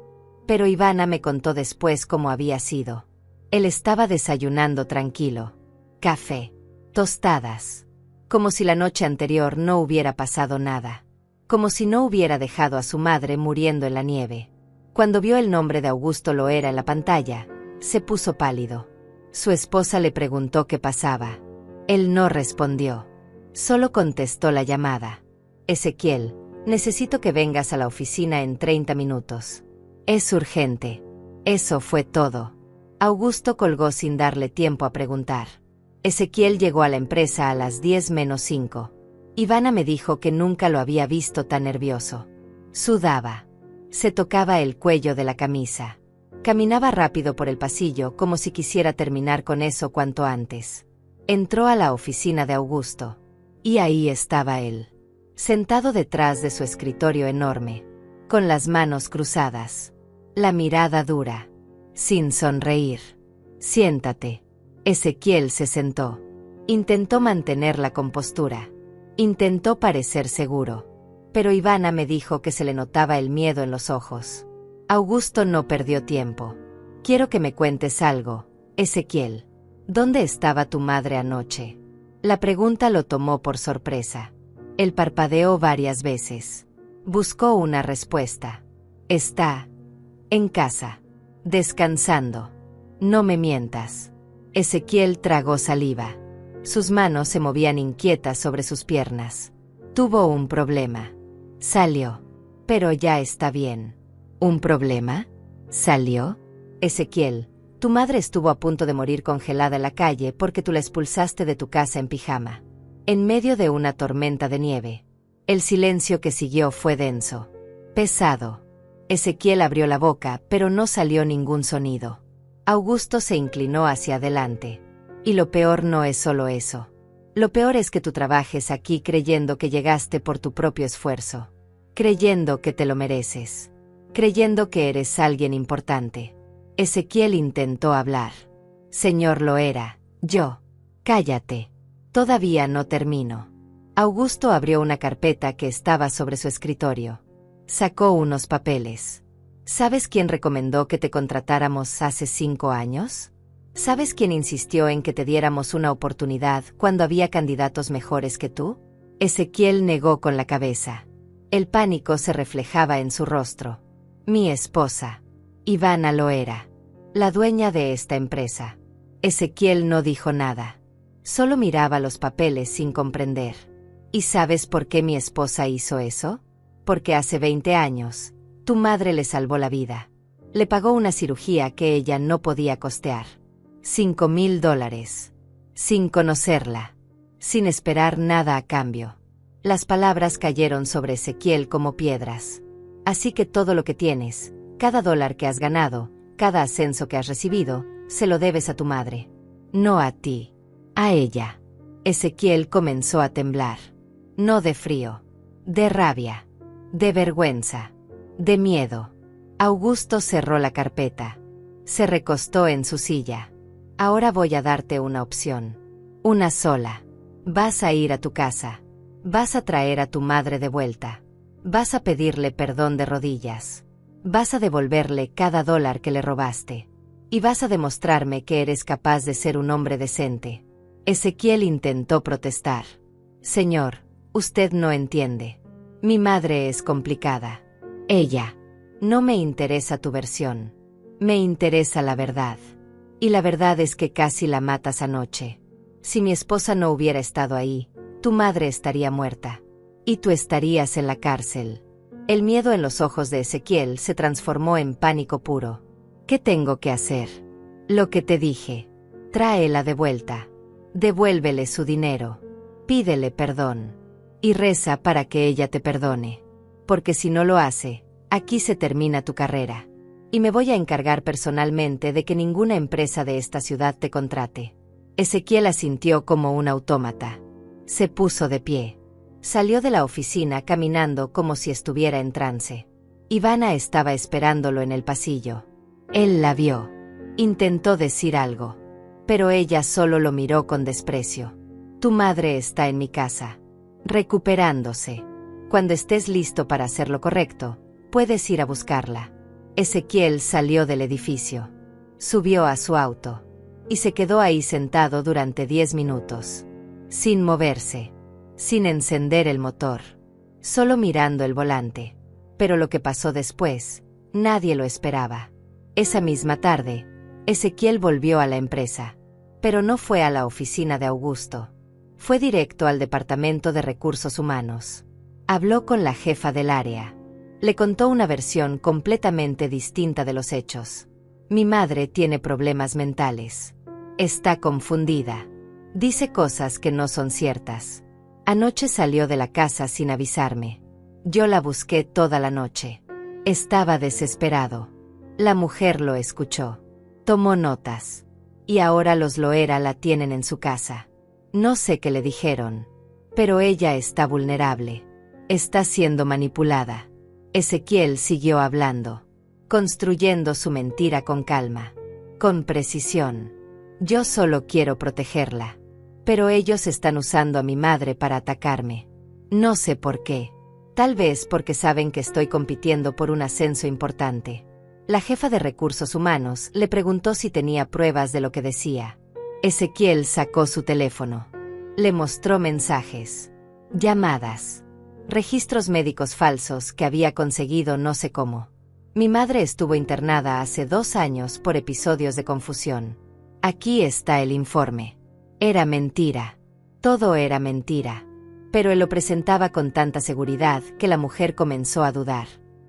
Pero Ivana me contó después cómo había sido. Él estaba desayunando tranquilo. Café. Tostadas. Como si la noche anterior no hubiera pasado nada. Como si no hubiera dejado a su madre muriendo en la nieve. Cuando vio el nombre de Augusto Loera en la pantalla, se puso pálido. Su esposa le preguntó qué pasaba. Él no respondió. Solo contestó la llamada. Ezequiel, necesito que vengas a la oficina en 30 minutos. Es urgente. Eso fue todo. Augusto colgó sin darle tiempo a preguntar. Ezequiel llegó a la empresa a las 10:05. Ivana me dijo que nunca lo había visto tan nervioso. Sudaba. Se tocaba el cuello de la camisa. Caminaba rápido por el pasillo como si quisiera terminar con eso cuanto antes. Entró a la oficina de Augusto. Y ahí estaba él. Sentado detrás de su escritorio enorme. Con las manos cruzadas. La mirada dura. Sin sonreír. Siéntate. Ezequiel se sentó. Intentó mantener la compostura. Intentó parecer seguro. Pero Ivana me dijo que se le notaba el miedo en los ojos. Augusto no perdió tiempo. Quiero que me cuentes algo, Ezequiel. ¿Dónde estaba tu madre anoche? La pregunta lo tomó por sorpresa. Él parpadeó varias veces. Buscó una respuesta. Está en casa. Descansando. No me mientas. Ezequiel tragó saliva. Sus manos se movían inquietas sobre sus piernas. Tuvo un problema. Salió. Pero ya está bien. ¿Un problema? ¿Salió? Ezequiel, tu madre estuvo a punto de morir congelada en la calle porque tú la expulsaste de tu casa en pijama. En medio de una tormenta de nieve. El silencio que siguió fue denso. Pesado. Ezequiel abrió la boca, pero no salió ningún sonido. Augusto se inclinó hacia adelante. Y lo peor no es solo eso. Lo peor es que tú trabajes aquí creyendo que llegaste por tu propio esfuerzo. Creyendo que te lo mereces. Creyendo que eres alguien importante. Ezequiel intentó hablar. Señor Loera, yo. Cállate. Todavía no termino. Augusto abrió una carpeta que estaba sobre su escritorio. Sacó unos papeles. ¿Sabes quién recomendó que te contratáramos hace 5 años? ¿Sabes quién insistió en que te diéramos una oportunidad cuando había candidatos mejores que tú? Ezequiel negó con la cabeza. El pánico se reflejaba en su rostro. Mi esposa. Ivana Loera. La dueña de esta empresa. Ezequiel no dijo nada. Solo miraba los papeles sin comprender. ¿Y sabes por qué mi esposa hizo eso? Porque hace 20 años, tu madre le salvó la vida. Le pagó una cirugía que ella no podía costear. $5,000. Sin conocerla. Sin esperar nada a cambio. Las palabras cayeron sobre Ezequiel como piedras. Así que todo lo que tienes, cada dólar que has ganado, cada ascenso que has recibido, se lo debes a tu madre. No a ti. A ella. Ezequiel comenzó a temblar. No de frío. De rabia. De vergüenza. De miedo. Augusto cerró la carpeta. Se recostó en su silla. Ahora voy a darte una opción. Una sola. Vas a ir a tu casa. Vas a traer a tu madre de vuelta. Vas a pedirle perdón de rodillas. Vas a devolverle cada dólar que le robaste. Y vas a demostrarme que eres capaz de ser un hombre decente. Ezequiel intentó protestar. Señor, usted no entiende. Mi madre es complicada. Ella. No me interesa tu versión. Me interesa la verdad. Y la verdad es que casi la matas anoche. Si mi esposa no hubiera estado ahí, tu madre estaría muerta. Y tú estarías en la cárcel. El miedo en los ojos de Ezequiel se transformó en pánico puro. ¿Qué tengo que hacer? Lo que te dije. Tráela de vuelta. Devuélvele su dinero. Pídele perdón. Y reza para que ella te perdone. Porque si no lo hace, aquí se termina tu carrera. Y me voy a encargar personalmente de que ninguna empresa de esta ciudad te contrate. Ezequiel asintió como un autómata. Se puso de pie. Salió de la oficina caminando como si estuviera en trance. Ivana estaba esperándolo en el pasillo. Él la vio. Intentó decir algo. Pero ella solo lo miró con desprecio. Tu madre está en mi casa. Recuperándose. Cuando estés listo para hacer lo correcto, puedes ir a buscarla. Ezequiel salió del edificio. Subió a su auto. Y se quedó ahí sentado durante 10 minutos. Sin moverse. Sin encender el motor. Solo mirando el volante. Pero lo que pasó después, nadie lo esperaba. Esa misma tarde, Ezequiel volvió a la empresa. Pero no fue a la oficina de Augusto. Fue directo al Departamento de Recursos Humanos. Habló con la jefa del área. Le contó una versión completamente distinta de los hechos. Mi madre tiene problemas mentales. Está confundida. Dice cosas que no son ciertas. Anoche salió de la casa sin avisarme. Yo la busqué toda la noche. Estaba desesperado. La mujer lo escuchó. Tomó notas. Y ahora los Loera la tienen en su casa. No sé qué le dijeron. Pero ella está vulnerable. Está siendo manipulada. Ezequiel siguió hablando. Construyendo su mentira con calma. Con precisión. Yo solo quiero protegerla. Pero ellos están usando a mi madre para atacarme. No sé por qué. Tal vez porque saben que estoy compitiendo por un ascenso importante. La jefa de recursos humanos le preguntó si tenía pruebas de lo que decía. Ezequiel sacó su teléfono. Le mostró mensajes. Llamadas. Registros médicos falsos que había conseguido no sé cómo. Mi madre estuvo internada hace 2 años por episodios de confusión. Aquí está el informe. Era mentira. Todo era mentira. Pero él lo presentaba con tanta seguridad que la mujer comenzó a dudar.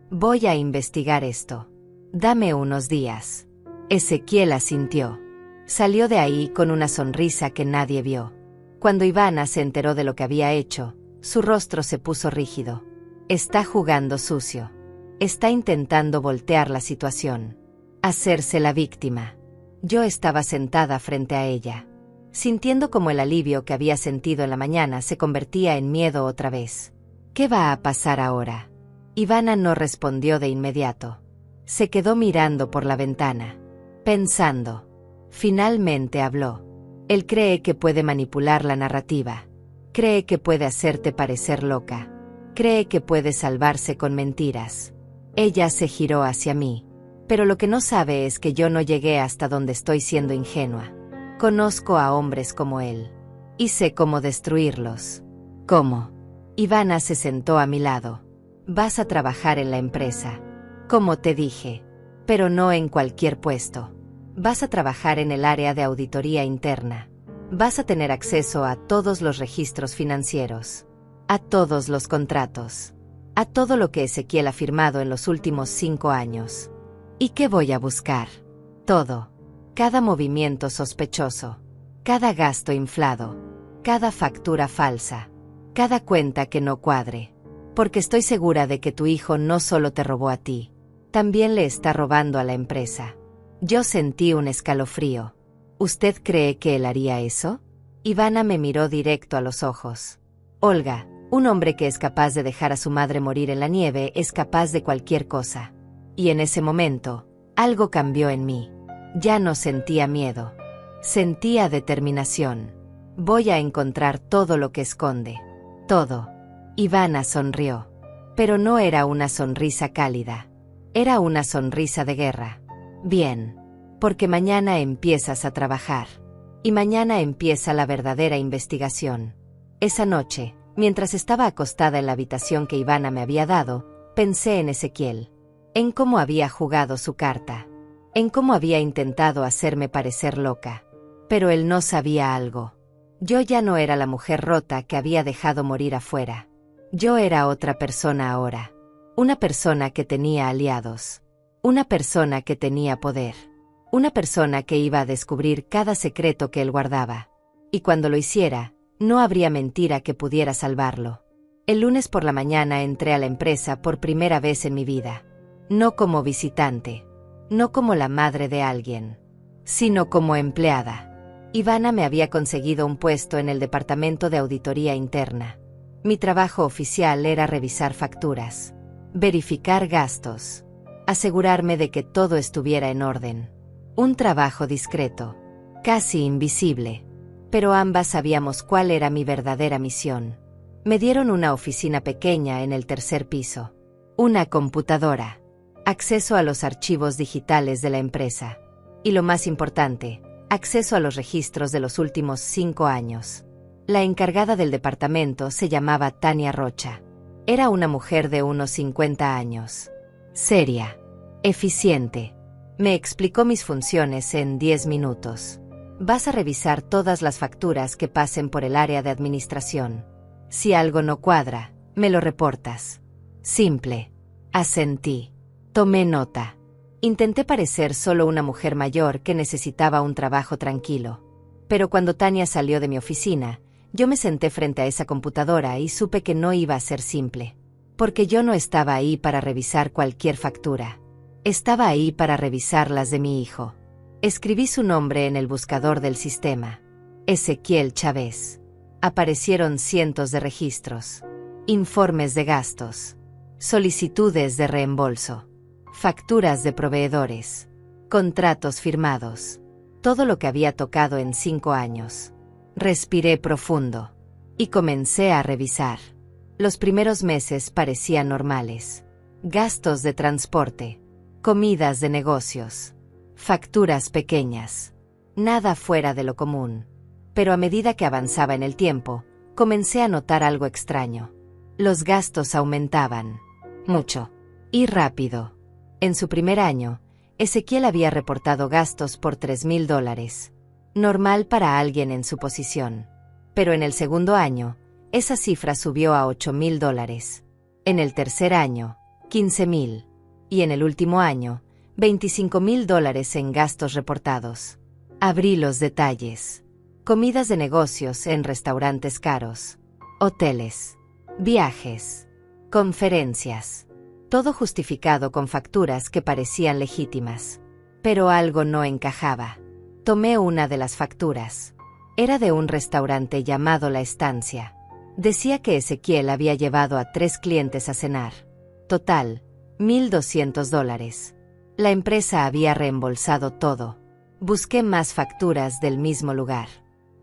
Voy a investigar esto. Dame unos días. Ezequiel asintió. Salió de ahí con una sonrisa que nadie vio. Cuando Ivana se enteró de lo que había hecho, su rostro se puso rígido. Está jugando sucio. Está intentando voltear la situación. Hacerse la víctima. Yo estaba sentada frente a ella, sintiendo como el alivio que había sentido en la mañana se convertía en miedo otra vez. ¿Qué va a pasar ahora? Ivana no respondió de inmediato. Se quedó mirando por la ventana. Pensando. Finalmente habló. Él cree que puede manipular la narrativa. Cree que puede hacerte parecer loca. Cree que puede salvarse con mentiras. Ella se giró hacia mí. Pero lo que no sabe es que yo no llegué hasta donde estoy siendo ingenua. Conozco a hombres como él. Y sé cómo destruirlos. ¿Cómo? Ivana se sentó a mi lado. Vas a trabajar en la empresa. Como te dije. Pero no en cualquier puesto. Vas a trabajar en el área de auditoría interna. Vas a tener acceso a todos los registros financieros. A todos los contratos. A todo lo que Ezequiel ha firmado en los últimos 5 años. ¿Y qué voy a buscar? Todo. Cada movimiento sospechoso. Cada gasto inflado. Cada factura falsa. Cada cuenta que no cuadre. Porque estoy segura de que tu hijo no solo te robó a ti. También le está robando a la empresa. Yo sentí un escalofrío. ¿Usted cree que él haría eso? Ivana me miró directo a los ojos. Olga, un hombre que es capaz de dejar a su madre morir en la nieve es capaz de cualquier cosa. Y en ese momento, algo cambió en mí. Ya no sentía miedo. Sentía determinación. Voy a encontrar todo lo que esconde. Todo. Ivana sonrió. Pero no era una sonrisa cálida. Era una sonrisa de guerra. Bien. Porque mañana empiezas a trabajar. Y mañana empieza la verdadera investigación. Esa noche, mientras estaba acostada en la habitación que Ivana me había dado, pensé en Ezequiel. En cómo había jugado su carta. En cómo había intentado hacerme parecer loca. Pero él no sabía algo. Yo ya no era la mujer rota que había dejado morir afuera. Yo era otra persona ahora. Una persona que tenía aliados. Una persona que tenía poder. Una persona que iba a descubrir cada secreto que él guardaba. Y cuando lo hiciera, no habría mentira que pudiera salvarlo. El lunes por la mañana entré a la empresa por primera vez en mi vida. No como visitante. No como la madre de alguien. Sino como empleada. Ivana me había conseguido un puesto en el departamento de auditoría interna. Mi trabajo oficial era revisar facturas. Verificar gastos. Asegurarme de que todo estuviera en orden. Un trabajo discreto. Casi invisible. Pero ambas sabíamos cuál era mi verdadera misión. Me dieron una oficina pequeña en el 3er piso. Una computadora. Acceso a los archivos digitales de la empresa. Y lo más importante, acceso a los registros de los últimos 5 años. La encargada del departamento se llamaba Tania Rocha. Era una mujer de unos 50 años. Seria. Eficiente. Me explicó mis funciones en 10 minutos. Vas a revisar todas las facturas que pasen por el área de administración. Si algo no cuadra, me lo reportas. Simple. Asentí. Tomé nota. Intenté parecer solo una mujer mayor que necesitaba un trabajo tranquilo. Pero cuando Tania salió de mi oficina, yo me senté frente a esa computadora y supe que no iba a ser simple. Porque yo no estaba ahí para revisar cualquier factura. Estaba ahí para revisar las de mi hijo. Escribí su nombre en el buscador del sistema. Ezequiel Chávez. Aparecieron cientos de registros. Informes de gastos. Solicitudes de reembolso. Facturas de proveedores. Contratos firmados. Todo lo que había tocado en 5 años. Respiré profundo. Y comencé a revisar. Los primeros meses parecían normales. Gastos de transporte. Comidas de negocios. Facturas pequeñas. Nada fuera de lo común. Pero a medida que avanzaba en el tiempo, comencé a notar algo extraño. Los gastos aumentaban. Mucho. Y rápido. En su primer año, Ezequiel había reportado gastos por $3,000. Normal para alguien en su posición. Pero en el segundo año, esa cifra subió a $8,000. En el tercer año, $15,000. Y en el último año, $25,000 en gastos reportados. Abrí los detalles. Comidas de negocios en restaurantes caros. Hoteles. Viajes. Conferencias. Todo justificado con facturas que parecían legítimas. Pero algo no encajaba. Tomé una de las facturas. Era de un restaurante llamado La Estancia. Decía que Ezequiel había llevado a 3 clientes a cenar. Total, $1,200. La empresa había reembolsado todo. Busqué más facturas del mismo lugar.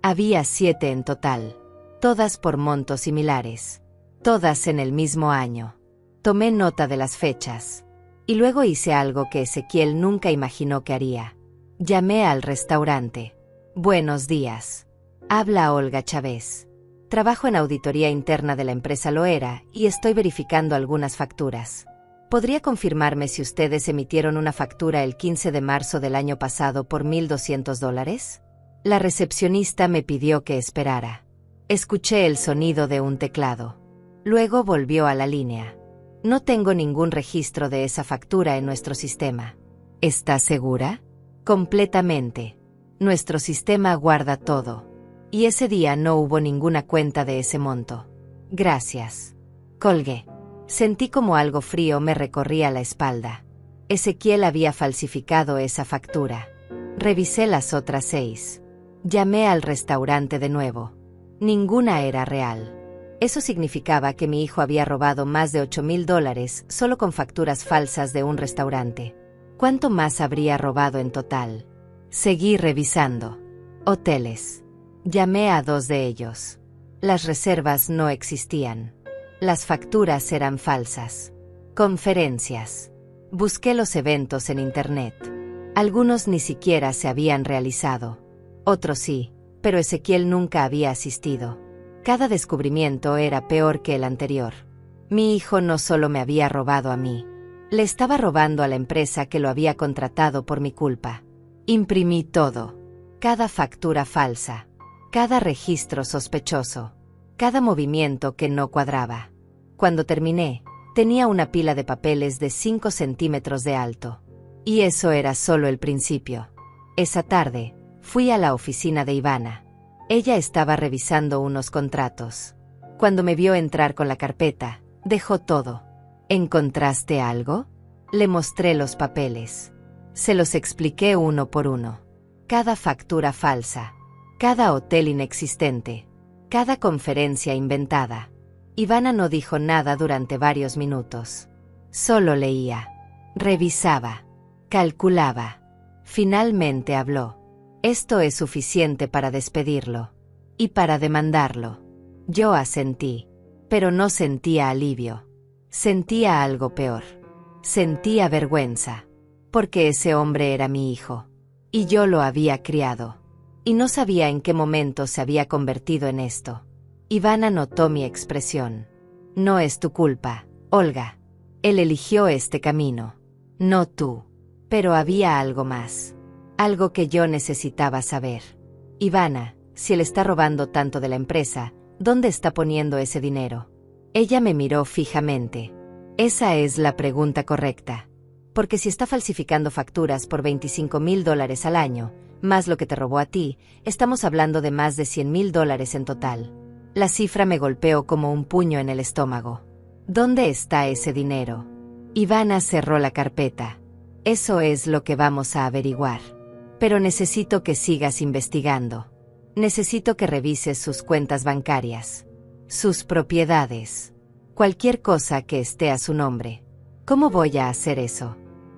Había 7 en total, todas por montos similares, todas en el mismo año. Tomé nota de las fechas. Y luego hice algo que Ezequiel nunca imaginó que haría. Llamé al restaurante. Buenos días. Habla Olga Chávez. Trabajo en auditoría interna de la empresa Loera y estoy verificando algunas facturas. ¿Podría confirmarme si ustedes emitieron una factura el 15 de marzo del año pasado por $1,200? La recepcionista me pidió que esperara. Escuché el sonido de un teclado. Luego volvió a la línea. No tengo ningún registro de esa factura en nuestro sistema. ¿Estás segura? Completamente. Nuestro sistema guarda todo. Y ese día no hubo ninguna cuenta de ese monto. Gracias. Colgué. Sentí como algo frío me recorría la espalda. Ezequiel había falsificado esa factura. Revisé las otras 6. Llamé al restaurante de nuevo. Ninguna era real. Eso significaba que mi hijo había robado más de $8,000 solo con facturas falsas de un restaurante. ¿Cuánto más habría robado en total? Seguí revisando. Hoteles. Llamé a 2 de ellos. Las reservas no existían. Las facturas eran falsas. Conferencias. Busqué los eventos en internet. Algunos ni siquiera se habían realizado. Otros sí, pero Ezequiel nunca había asistido. Cada descubrimiento era peor que el anterior. Mi hijo no solo me había robado a mí, le estaba robando a la empresa que lo había contratado por mi culpa. Imprimí todo. Cada factura falsa. Cada registro sospechoso. Cada movimiento que no cuadraba. Cuando terminé, tenía una pila de papeles de 5 centímetros de alto. Y eso era solo el principio. Esa tarde, fui a la oficina de Ivana. Ella estaba revisando unos contratos. Cuando me vio entrar con la carpeta, dejó todo. ¿Encontraste algo? Le mostré los papeles. Se los expliqué uno por uno. Cada factura falsa. Cada hotel inexistente. Cada conferencia inventada. Ivana no dijo nada durante varios minutos. Solo leía. Revisaba. Calculaba. Finalmente habló. Esto es suficiente para despedirlo. Y para demandarlo. Yo asentí. Pero no sentía alivio. Sentía algo peor. Sentía vergüenza. Porque ese hombre era mi hijo. Y yo lo había criado. Y no sabía en qué momento se había convertido en esto. Ivana notó mi expresión. No es tu culpa, Olga. Él eligió este camino. No tú. Pero había algo más. Algo que yo necesitaba saber. Ivana, si él está robando tanto de la empresa, ¿dónde está poniendo ese dinero? Ella me miró fijamente. Esa es la pregunta correcta. Porque si está falsificando facturas por $25,000 al año, más lo que te robó a ti, estamos hablando de más de $100,000 en total. La cifra me golpeó como un puño en el estómago. ¿Dónde está ese dinero? Ivana cerró la carpeta. Eso es lo que vamos a averiguar. Pero necesito que sigas investigando. Necesito que revises sus cuentas bancarias. Sus propiedades. Cualquier cosa que esté a su nombre. ¿Cómo voy a hacer eso?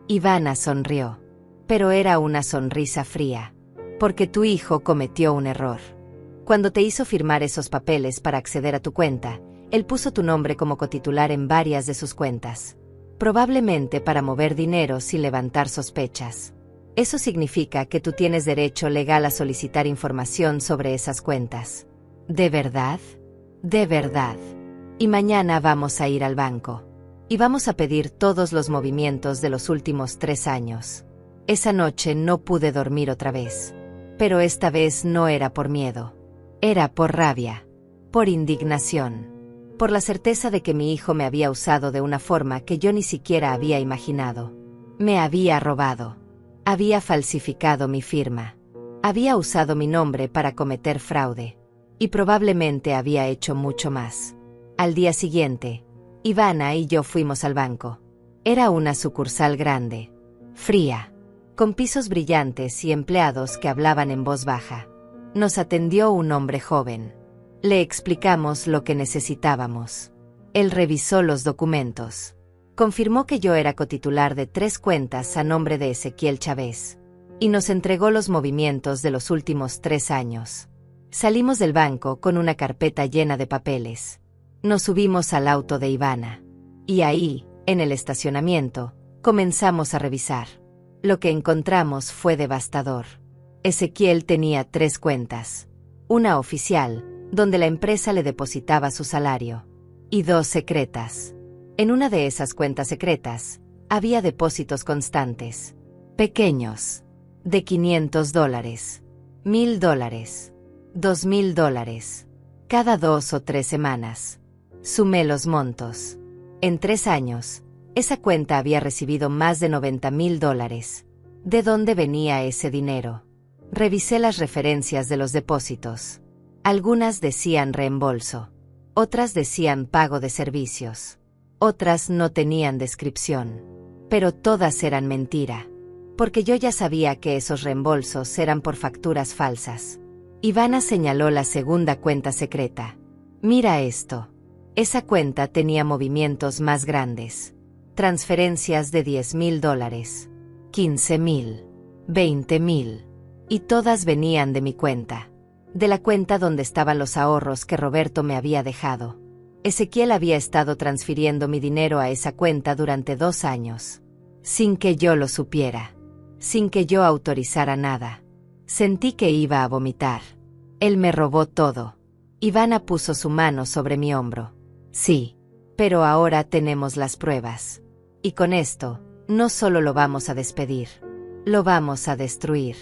Ivana sonrió. Pero era una sonrisa fría. Porque tu hijo cometió un error. Cuando te hizo firmar esos papeles para acceder a tu cuenta, él puso tu nombre como cotitular en varias de sus cuentas. Probablemente para mover dinero sin levantar sospechas. Eso significa que tú tienes derecho legal a solicitar información sobre esas cuentas. ¿De verdad? De verdad. Y mañana vamos a ir al banco. Y vamos a pedir todos los movimientos de los últimos 3 años. Esa noche no pude dormir otra vez. Pero esta vez no era por miedo. Era por rabia. Por indignación. Por la certeza de que mi hijo me había usado de una forma que yo ni siquiera había imaginado. Me había robado. Había falsificado mi firma. Había usado mi nombre para cometer fraude. Y probablemente había hecho mucho más. Al día siguiente, Ivana y yo fuimos al banco. Era una sucursal grande, fría, con pisos brillantes y empleados que hablaban en voz baja. Nos atendió un hombre joven. Le explicamos lo que necesitábamos. Él revisó los documentos. Confirmó que yo era cotitular de 3 cuentas a nombre de Ezequiel Chávez. Y nos entregó los movimientos de los últimos 3 años. Salimos del banco con una carpeta llena de papeles. Nos subimos al auto de Ivana. Y ahí, en el estacionamiento, comenzamos a revisar. Lo que encontramos fue devastador. Ezequiel tenía 3 cuentas. Una oficial, donde la empresa le depositaba su salario. Y 2 secretas. En una de esas cuentas secretas, había depósitos constantes. Pequeños. De $500, $1,000, $2,000, cada 2 o 3 semanas. Sumé los montos. En 3 años, esa cuenta había recibido más de $90,000. ¿De dónde venía ese dinero? Revisé las referencias de los depósitos. Algunas decían reembolso. Otras decían pago de servicios. Otras no tenían descripción. Pero todas eran mentira. Porque yo ya sabía que esos reembolsos eran por facturas falsas. Ivana señaló la segunda cuenta secreta. Mira esto. Esa cuenta tenía movimientos más grandes. Transferencias de $10,000, $15,000, $20,000. Y todas venían de mi cuenta. De la cuenta donde estaban los ahorros que Roberto me había dejado. Ezequiel había estado transfiriendo mi dinero a esa cuenta durante 2 años. Sin que yo lo supiera. Sin que yo autorizara nada. Sentí que iba a vomitar. Él me robó todo. Ivana puso su mano sobre mi hombro. Sí, pero ahora tenemos las pruebas. Y con esto, no solo lo vamos a despedir. Lo vamos a destruir.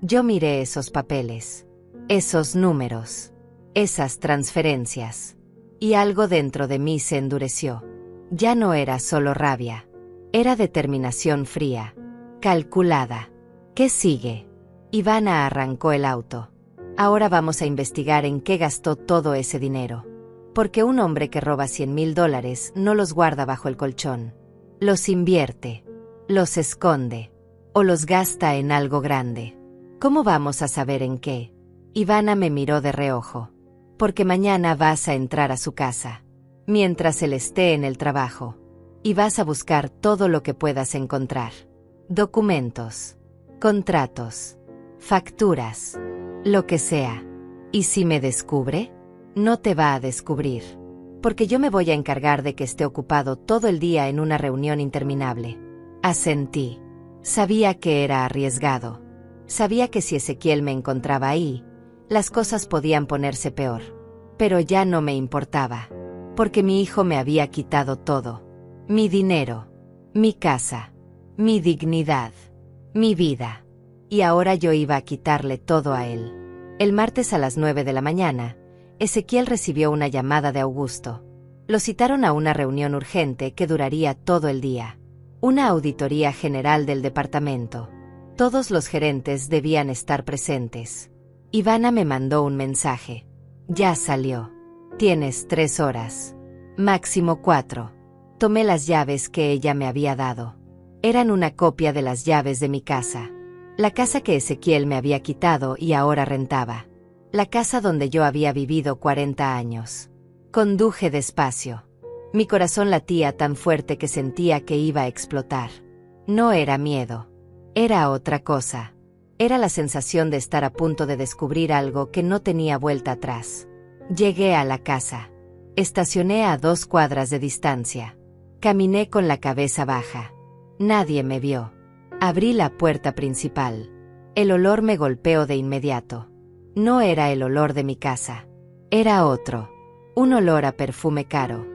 Yo miré esos papeles. Esos números. Esas transferencias. Y algo dentro de mí se endureció. Ya no era solo rabia. Era determinación fría. Calculada. ¿Qué sigue? Ivana arrancó el auto. Ahora vamos a investigar en qué gastó todo ese dinero. Porque un hombre que roba $100,000 no los guarda bajo el colchón. Los invierte. Los esconde. O los gasta en algo grande. ¿Cómo vamos a saber en qué? Ivana me miró de reojo. Porque mañana vas a entrar a su casa. Mientras él esté en el trabajo. Y vas a buscar todo lo que puedas encontrar. Documentos, contratos, facturas, lo que sea. ¿Y si me descubre? No te va a descubrir. Porque yo me voy a encargar de que esté ocupado todo el día en una reunión interminable. Asentí. Sabía que era arriesgado. Sabía que si Ezequiel me encontraba ahí, las cosas podían ponerse peor. Pero ya no me importaba. Porque mi hijo me había quitado todo. Mi dinero, mi casa. Mi dignidad, mi vida. Y ahora yo iba a quitarle todo a él. El martes a las 9 de la mañana, Ezequiel recibió una llamada de Augusto. Lo citaron a una reunión urgente que duraría todo el día. Una auditoría general del departamento. Todos los gerentes debían estar presentes. Ivana me mandó un mensaje. Ya salió. Tienes 3 horas. Máximo 4. Tomé las llaves que ella me había dado. Eran una copia de las llaves de mi casa. La casa que Ezequiel me había quitado y ahora rentaba. La casa donde yo había vivido 40 años. Conduje despacio. Mi corazón latía tan fuerte que sentía que iba a explotar. No era miedo. Era otra cosa. Era la sensación de estar a punto de descubrir algo que no tenía vuelta atrás. Llegué a la casa. Estacioné a 2 cuadras de distancia. Caminé con la cabeza baja. Nadie me vio. Abrí la puerta principal. El olor me golpeó de inmediato. No era el olor de mi casa. Era otro. Un olor a perfume caro.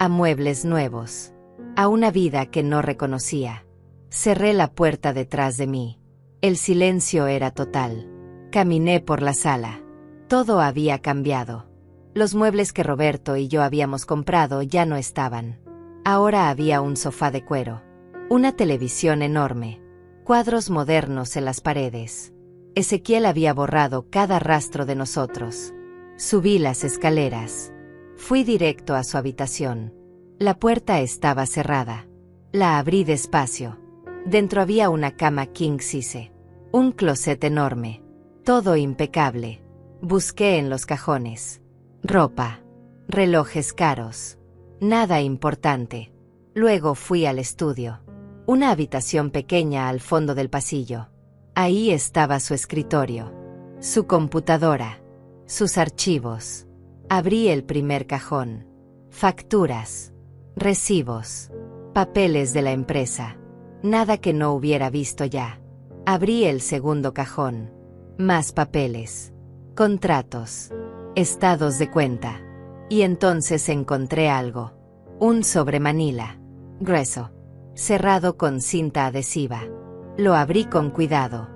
A muebles nuevos. A una vida que no reconocía. Cerré la puerta detrás de mí. El silencio era total. Caminé por la sala. Todo había cambiado. Los muebles que Roberto y yo habíamos comprado ya no estaban. Ahora había un sofá de cuero. Una televisión enorme. Cuadros modernos en las paredes. Ezequiel había borrado cada rastro de nosotros. Subí las escaleras. Fui directo a su habitación. La puerta estaba cerrada. La abrí despacio. Dentro había una cama king size. Un closet enorme. Todo impecable. Busqué en los cajones. Ropa. Relojes caros. Nada importante. Luego fui al estudio. Una habitación pequeña al fondo del pasillo. Ahí estaba su escritorio, su computadora, sus archivos. Abrí el primer cajón. Facturas, recibos, papeles de la empresa. Nada que no hubiera visto ya. Abrí el segundo cajón. Más papeles, contratos, estados de cuenta. Y entonces encontré algo. Un sobre manila, grueso, cerrado con cinta adhesiva. Lo abrí con cuidado.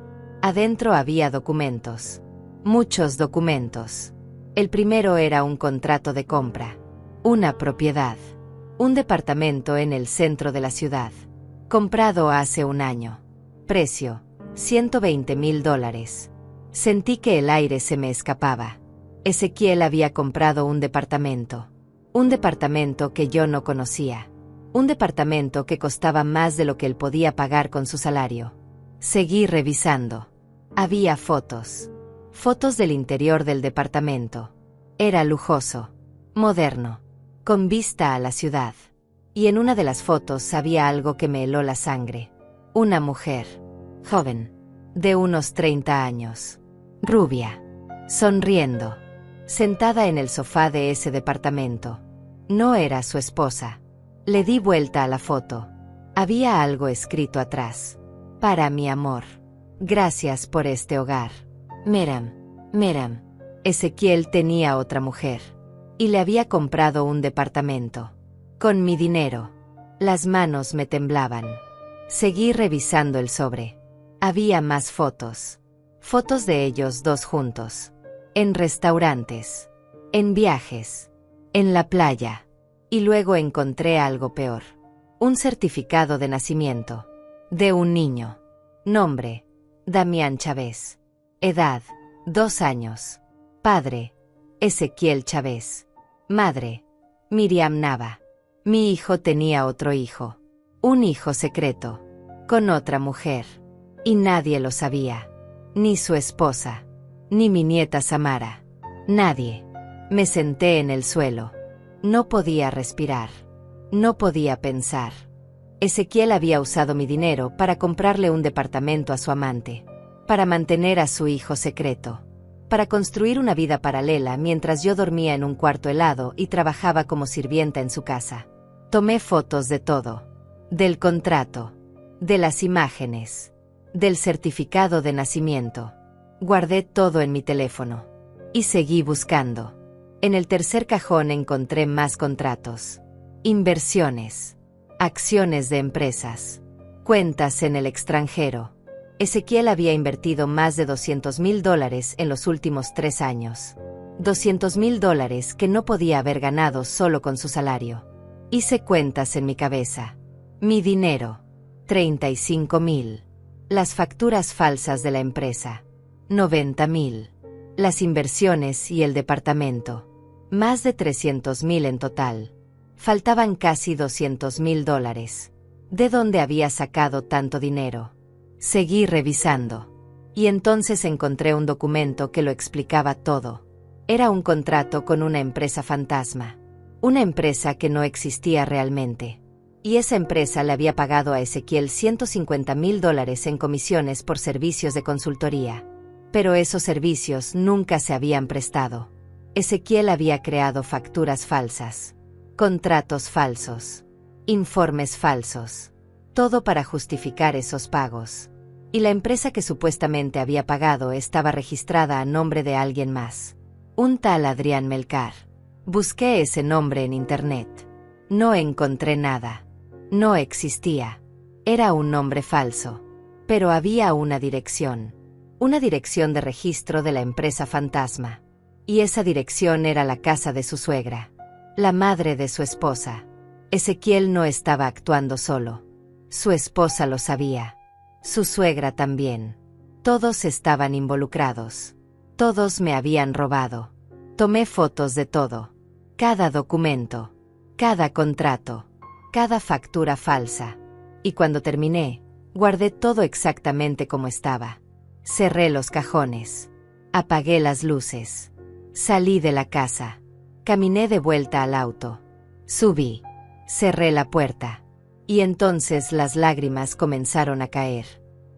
Adentro había documentos. Muchos documentos. El primero era un contrato de compra. Una propiedad. Un departamento en el centro de la ciudad. Comprado hace un año. Precio, $120,000. Sentí que el aire se me escapaba. Ezequiel había comprado un departamento. Un departamento que yo no conocía. Un departamento que costaba más de lo que él podía pagar con su salario. Seguí revisando. Había fotos. Fotos del interior del departamento. Era lujoso, moderno, con vista a la ciudad. Y en una de las fotos había algo que me heló la sangre. Una mujer, joven, de unos 30 años, rubia, sonriendo, sentada en el sofá de ese departamento. No era su esposa. Le di vuelta a la foto. Había algo escrito atrás. Para mi amor. Gracias por este hogar. Meram. Ezequiel tenía otra mujer. Y le había comprado un departamento. Con mi dinero. Las manos me temblaban. Seguí revisando el sobre. Había más fotos. Fotos de ellos dos juntos. En restaurantes. En viajes. En la playa. Y luego encontré algo peor. Un certificado de nacimiento. De un niño. Nombre: Damián Chávez. Edad: 2 años. Padre: Ezequiel Chávez. Madre: Miriam Nava. Mi hijo tenía otro hijo. Un hijo secreto. Con otra mujer. Y nadie lo sabía. Ni su esposa. Ni mi nieta Samara. Nadie. Me senté en el suelo. No podía respirar. No podía pensar. Ezequiel había usado mi dinero para comprarle un departamento a su amante. Para mantener a su hijo secreto. Para construir una vida paralela mientras yo dormía en un cuarto helado y trabajaba como sirvienta en su casa. Tomé fotos de todo. Del contrato. De las imágenes. Del certificado de nacimiento. Guardé todo en mi teléfono. Y seguí buscando. En el tercer cajón encontré más contratos. Inversiones. Acciones de empresas. Cuentas en el extranjero. Ezequiel había invertido más de $200,000 en los últimos 3 años. $200,000 que no podía haber ganado solo con su salario. Hice cuentas en mi cabeza. Mi dinero. 35,000. Las facturas falsas de la empresa. 90,000. Las inversiones y el departamento. Más de 300,000 en total. Faltaban casi $200,000. ¿De dónde había sacado tanto dinero? Seguí revisando. Y entonces encontré un documento que lo explicaba todo. Era un contrato con una empresa fantasma. Una empresa que no existía realmente. Y esa empresa le había pagado a Ezequiel $150,000 en comisiones por servicios de consultoría. Pero esos servicios nunca se habían prestado. Ezequiel había creado facturas falsas. Contratos falsos. Informes falsos. Todo para justificar esos pagos. Y la empresa que supuestamente había pagado estaba registrada a nombre de alguien más. Un tal Adrián Melcar. Busqué ese nombre en internet. No encontré nada. No existía. Era un nombre falso. Pero había una dirección. Una dirección de registro de la empresa fantasma. Y esa dirección era la casa de su suegra. La madre de su esposa. Ezequiel no estaba actuando solo. Su esposa lo sabía. Su suegra también. Todos estaban involucrados. Todos me habían robado. Tomé fotos de todo. Cada documento. Cada contrato. Cada factura falsa. Y cuando terminé, guardé todo exactamente como estaba. Cerré los cajones. Apagué las luces. Salí de la casa. Caminé de vuelta al auto. Subí. Cerré la puerta. Y entonces las lágrimas comenzaron a caer.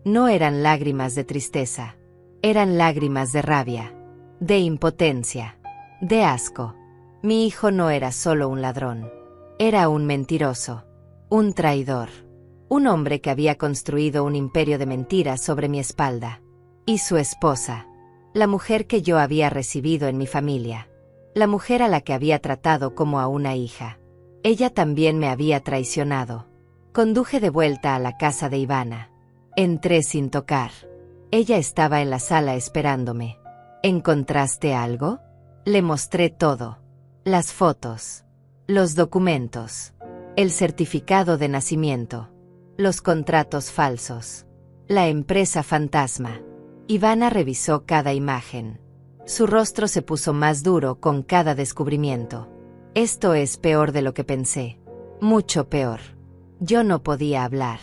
No eran lágrimas de tristeza. Eran lágrimas de rabia, de impotencia, de asco. Mi hijo no era solo un ladrón. Era un mentiroso, un traidor, un hombre que había construido un imperio de mentiras sobre mi espalda. Y su esposa, la mujer que yo había recibido en mi familia, la mujer a la que había tratado como a una hija. Ella también me había traicionado. Conduje de vuelta a la casa de Ivana. Entré sin tocar. Ella estaba en la sala esperándome. ¿Encontraste algo? Le mostré todo. Las fotos, los documentos, el certificado de nacimiento, los contratos falsos, la empresa fantasma. Ivana revisó cada imagen. Su rostro se puso más duro con cada descubrimiento. Esto es peor de lo que pensé. Mucho peor. Yo no podía hablar.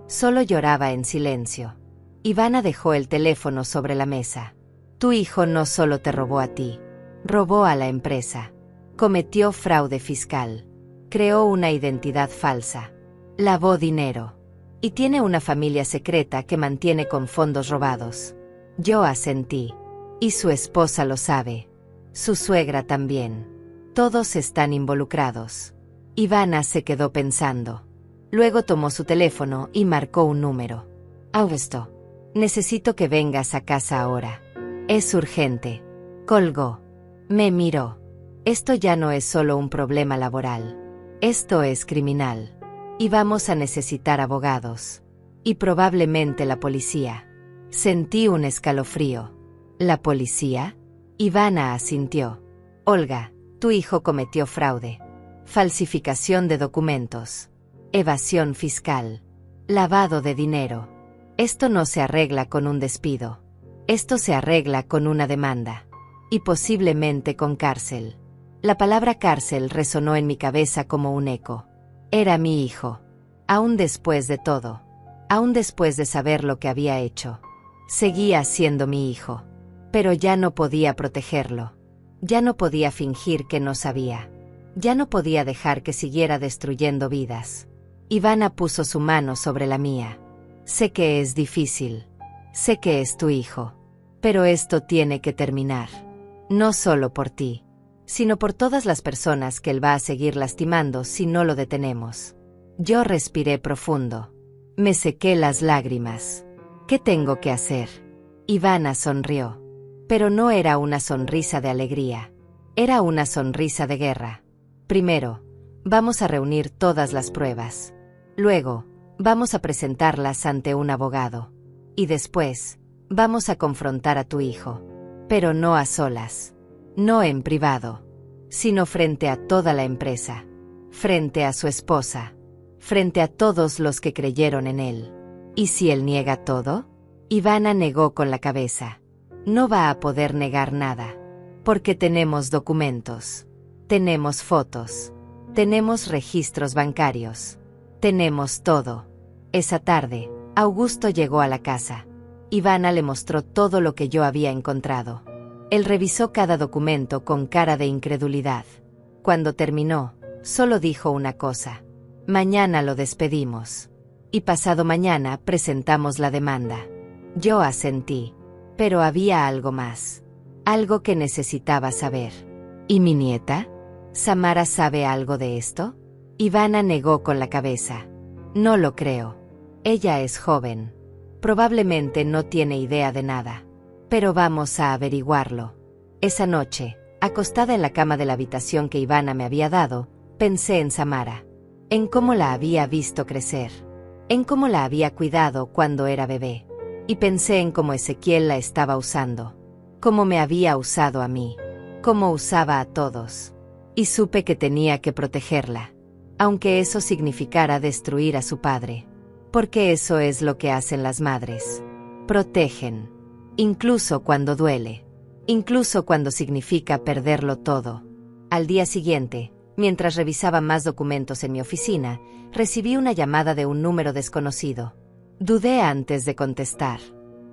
Solo lloraba en silencio. Ivana dejó el teléfono sobre la mesa. Tu hijo no solo te robó a ti, robó a la empresa. Cometió fraude fiscal. Creó una identidad falsa. Lavó dinero. Y tiene una familia secreta que mantiene con fondos robados. Yo asentí. Y su esposa lo sabe. Su suegra también. Todos están involucrados. Ivana se quedó pensando. Luego tomó su teléfono y marcó un número. Augusto. Necesito que vengas a casa ahora. Es urgente. Colgó. Me miró. Esto ya no es solo un problema laboral. Esto es criminal. Y vamos a necesitar abogados. Y probablemente la policía. Sentí un escalofrío. ¿La policía? Ivana asintió. Olga, tu hijo cometió fraude. Falsificación de documentos. Evasión fiscal. Lavado de dinero. Esto no se arregla con un despido. Esto se arregla con una demanda. Y posiblemente con cárcel. La palabra cárcel resonó en mi cabeza como un eco. Era mi hijo. Aún después de todo. Aún después de saber lo que había hecho. Seguía siendo mi hijo. Pero ya no podía protegerlo. Ya no podía fingir que no sabía. Ya no podía dejar que siguiera destruyendo vidas. Ivana puso su mano sobre la mía. Sé que es difícil. Sé que es tu hijo. Pero esto tiene que terminar. No solo por ti, sino por todas las personas que él va a seguir lastimando si no lo detenemos. Yo respiré profundo. Me sequé las lágrimas. ¿Qué tengo que hacer? Ivana sonrió. Pero no era una sonrisa de alegría. Era una sonrisa de guerra. Primero, vamos a reunir todas las pruebas. Luego, vamos a presentarlas ante un abogado. Y después, vamos a confrontar a tu hijo. Pero no a solas. No en privado. Sino frente a toda la empresa. Frente a su esposa. Frente a todos los que creyeron en él. ¿Y si él niega todo? Ivana negó con la cabeza. No va a poder negar nada. Porque tenemos documentos. Tenemos fotos. Tenemos registros bancarios. Tenemos todo. Esa tarde, Augusto llegó a la casa. Ivana le mostró todo lo que yo había encontrado. Él revisó cada documento con cara de incredulidad. Cuando terminó, solo dijo una cosa. Mañana lo despedimos. Y pasado mañana presentamos la demanda. Yo asentí. Pero había algo más. Algo que necesitaba saber. ¿Y mi nieta? ¿Samara sabe algo de esto? Ivana negó con la cabeza. No lo creo. Ella es joven. Probablemente no tiene idea de nada. Pero vamos a averiguarlo. Esa noche, acostada en la cama de la habitación que Ivana me había dado, pensé en Samara. En cómo la había visto crecer. En cómo la había cuidado cuando era bebé. Y pensé en cómo Ezequiel la estaba usando. Cómo me había usado a mí. Cómo usaba a todos. Y supe que tenía que protegerla. Aunque eso significara destruir a su padre. Porque eso es lo que hacen las madres. Protegen. Incluso cuando duele. Incluso cuando significa perderlo todo. Al día siguiente, mientras revisaba más documentos en mi oficina, recibí una llamada de un número desconocido. Dudé antes de contestar.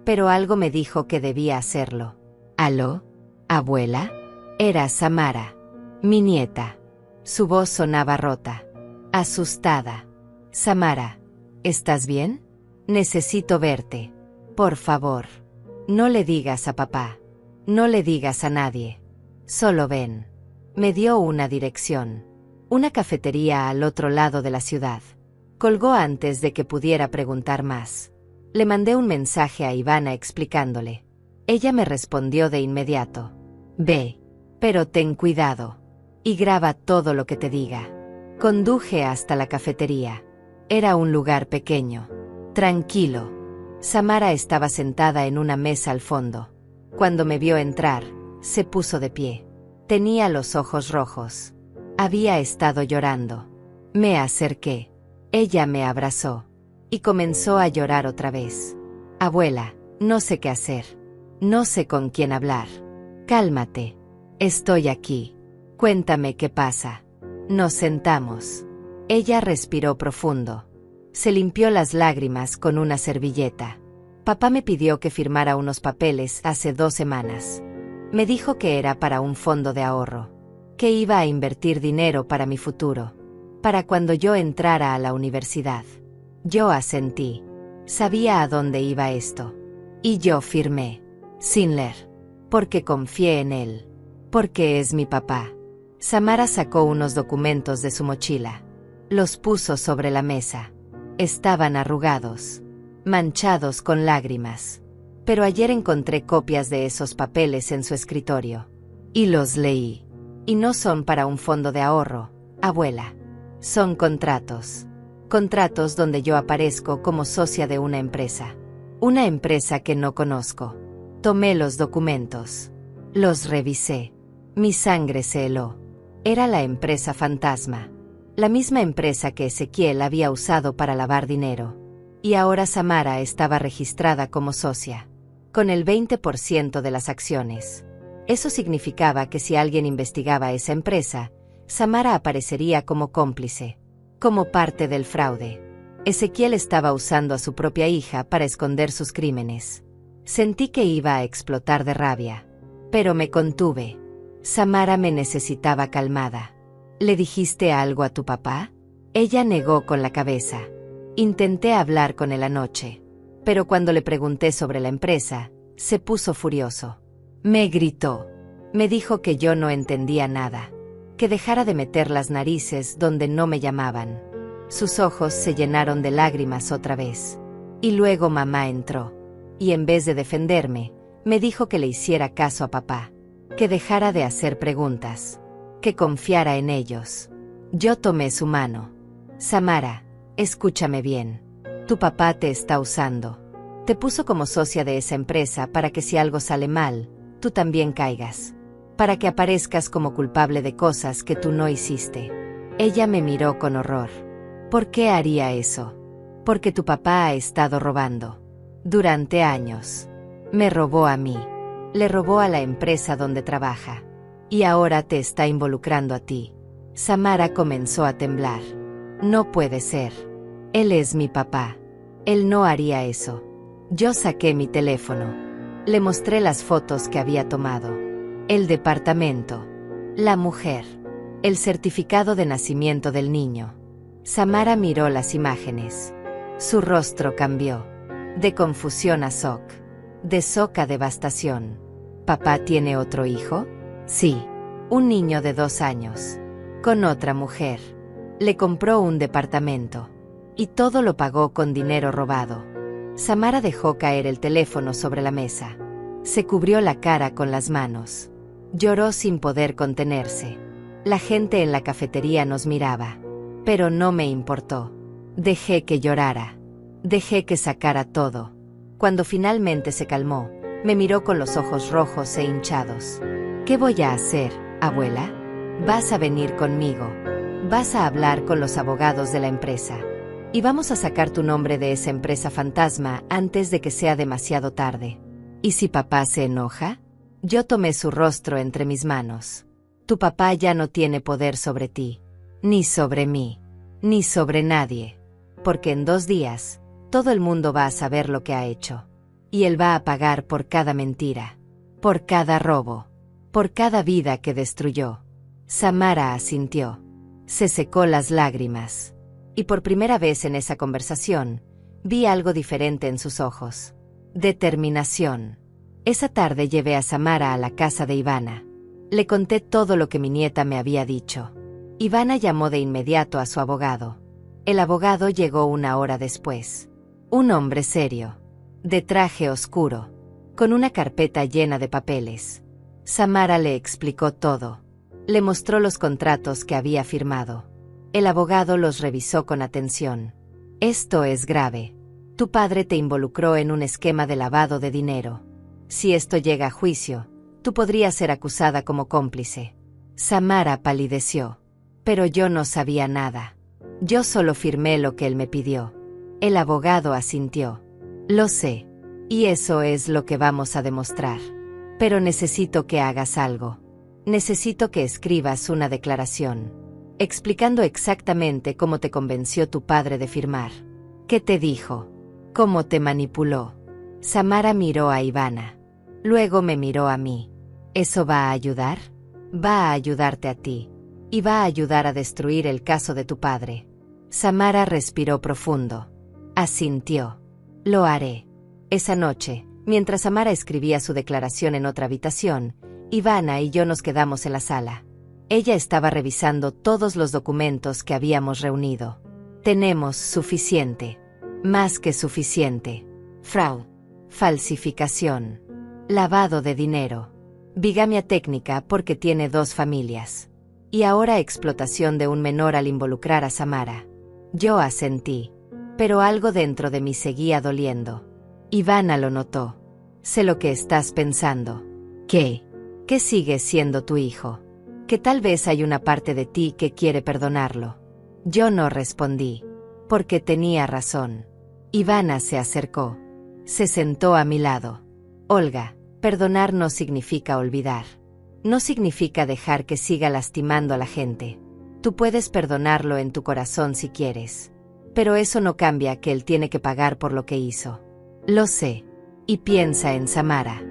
Pero algo me dijo que debía hacerlo. ¿Aló? ¿Abuela? Era Samara. Mi nieta. Su voz sonaba rota. Asustada. Samara, ¿estás bien? Necesito verte. Por favor. No le digas a papá. No le digas a nadie. Solo ven. Me dio una dirección. Una cafetería al otro lado de la ciudad. Colgó antes de que pudiera preguntar más. Le mandé un mensaje a Ivana explicándole. Ella me respondió de inmediato. Ve. Pero ten cuidado. Y graba todo lo que te diga. Conduje hasta la cafetería. Era un lugar pequeño. Tranquilo. Samara estaba sentada en una mesa al fondo. Cuando me vio entrar, se puso de pie. Tenía los ojos rojos. Había estado llorando. Me acerqué. Ella me abrazó. Y comenzó a llorar otra vez. Abuela, no sé qué hacer. No sé con quién hablar. Cálmate. Estoy aquí. Cuéntame qué pasa. Nos sentamos. Ella respiró profundo. Se limpió las lágrimas con una servilleta. Papá me pidió que firmara unos papeles hace 2 semanas. Me dijo que era para un fondo de ahorro. Que iba a invertir dinero para mi futuro. Para cuando yo entrara a la universidad. Yo asentí. Sabía a dónde iba esto. Y yo firmé. Sin leer. Porque confié en él. Porque es mi papá. Samara sacó unos documentos de su mochila. Los puso sobre la mesa. Estaban arrugados. Manchados con lágrimas. Pero ayer encontré copias de esos papeles en su escritorio. Y los leí. Y no son para un fondo de ahorro, abuela. Son contratos. Contratos donde yo aparezco como socia de una empresa. Una empresa que no conozco. Tomé los documentos. Los revisé. Mi sangre se heló. Era la empresa fantasma. La misma empresa que Ezequiel había usado para lavar dinero. Y ahora Samara estaba registrada como socia. Con el 20% de las acciones. Eso significaba que si alguien investigaba esa empresa, Samara aparecería como cómplice. Como parte del fraude. Ezequiel estaba usando a su propia hija para esconder sus crímenes. Sentí que iba a explotar de rabia. Pero me contuve. Samara me necesitaba calmada. ¿Le dijiste algo a tu papá? Ella negó con la cabeza. Intenté hablar con él anoche. Pero cuando le pregunté sobre la empresa, se puso furioso. Me gritó. Me dijo que yo no entendía nada. Que dejara de meter las narices donde no me llamaban. Sus ojos se llenaron de lágrimas otra vez. Y luego mamá entró. Y en vez de defenderme, me dijo que le hiciera caso a papá. Que dejara de hacer preguntas. Que confiara en ellos. Yo tomé su mano. Samara, escúchame bien. Tu papá te está usando. Te puso como socia de esa empresa para que si algo sale mal, tú también caigas. Para que aparezcas como culpable de cosas que tú no hiciste. Ella me miró con horror. ¿Por qué haría eso? Porque tu papá ha estado robando. Durante años. Me robó a mí. Le robó a la empresa donde trabaja. Y ahora te está involucrando a ti. Samara comenzó a temblar. No puede ser. Él es mi papá. Él no haría eso. Yo saqué mi teléfono. Le mostré las fotos que había tomado. El departamento. La mujer. El certificado de nacimiento del niño. Samara miró las imágenes. Su rostro cambió. De confusión a shock. De shock a devastación. ¿Papá tiene otro hijo? Sí. Un niño de 2 años. Con otra mujer. Le compró un departamento. Y todo lo pagó con dinero robado. Samara dejó caer el teléfono sobre la mesa. Se cubrió la cara con las manos. Lloró sin poder contenerse. La gente en la cafetería nos miraba. Pero no me importó. Dejé que llorara. Dejé que sacara todo. Cuando finalmente se calmó, me miró con los ojos rojos e hinchados. ¿Qué voy a hacer, abuela? Vas a venir conmigo. Vas a hablar con los abogados de la empresa. Y vamos a sacar tu nombre de esa empresa fantasma antes de que sea demasiado tarde. ¿Y si papá se enoja? Yo tomé su rostro entre mis manos. Tu papá ya no tiene poder sobre ti. Ni sobre mí. Ni sobre nadie. Porque en 2 días, todo el mundo va a saber lo que ha hecho. Y él va a pagar por cada mentira. Por cada robo. Por cada vida que destruyó. Samara asintió. Se secó las lágrimas. Y por primera vez en esa conversación, vi algo diferente en sus ojos. Determinación. Esa tarde llevé a Samara a la casa de Ivana. Le conté todo lo que mi nieta me había dicho. Ivana llamó de inmediato a su abogado. El abogado llegó una hora después. Un hombre serio, de traje oscuro, con una carpeta llena de papeles. Samara le explicó todo. Le mostró los contratos que había firmado. El abogado los revisó con atención. Esto es grave. Tu padre te involucró en un esquema de lavado de dinero. Si esto llega a juicio, tú podrías ser acusada como cómplice. Samara palideció. Pero yo no sabía nada. Yo solo firmé lo que él me pidió. El abogado asintió. Lo sé. Y eso es lo que vamos a demostrar. Pero necesito que hagas algo. Necesito que escribas una declaración, explicando exactamente cómo te convenció tu padre de firmar. ¿Qué te dijo? ¿Cómo te manipuló? Samara miró a Ivana. Luego me miró a mí. ¿Eso va a ayudar? Va a ayudarte a ti. Y va a ayudar a destruir el caso de tu padre. Samara respiró profundo. Asintió. Lo haré. Esa noche, mientras Samara escribía su declaración en otra habitación, Ivana y yo nos quedamos en la sala. Ella estaba revisando todos los documentos que habíamos reunido. Tenemos suficiente. Más que suficiente. Fraude. Falsificación. Lavado de dinero. Bigamia técnica porque tiene 2 familias. Y ahora explotación de un menor al involucrar a Samara. Yo asentí. Pero algo dentro de mí seguía doliendo. Ivana lo notó. Sé lo que estás pensando. ¿Qué? Que sigue siendo tu hijo. Que tal vez hay una parte de ti que quiere perdonarlo. Yo no respondí. Porque tenía razón. Ivana se acercó. Se sentó a mi lado. Olga, perdonar no significa olvidar. No significa dejar que siga lastimando a la gente. Tú puedes perdonarlo en tu corazón si quieres. Pero eso no cambia que él tiene que pagar por lo que hizo. Lo sé. Y piensa en Samara.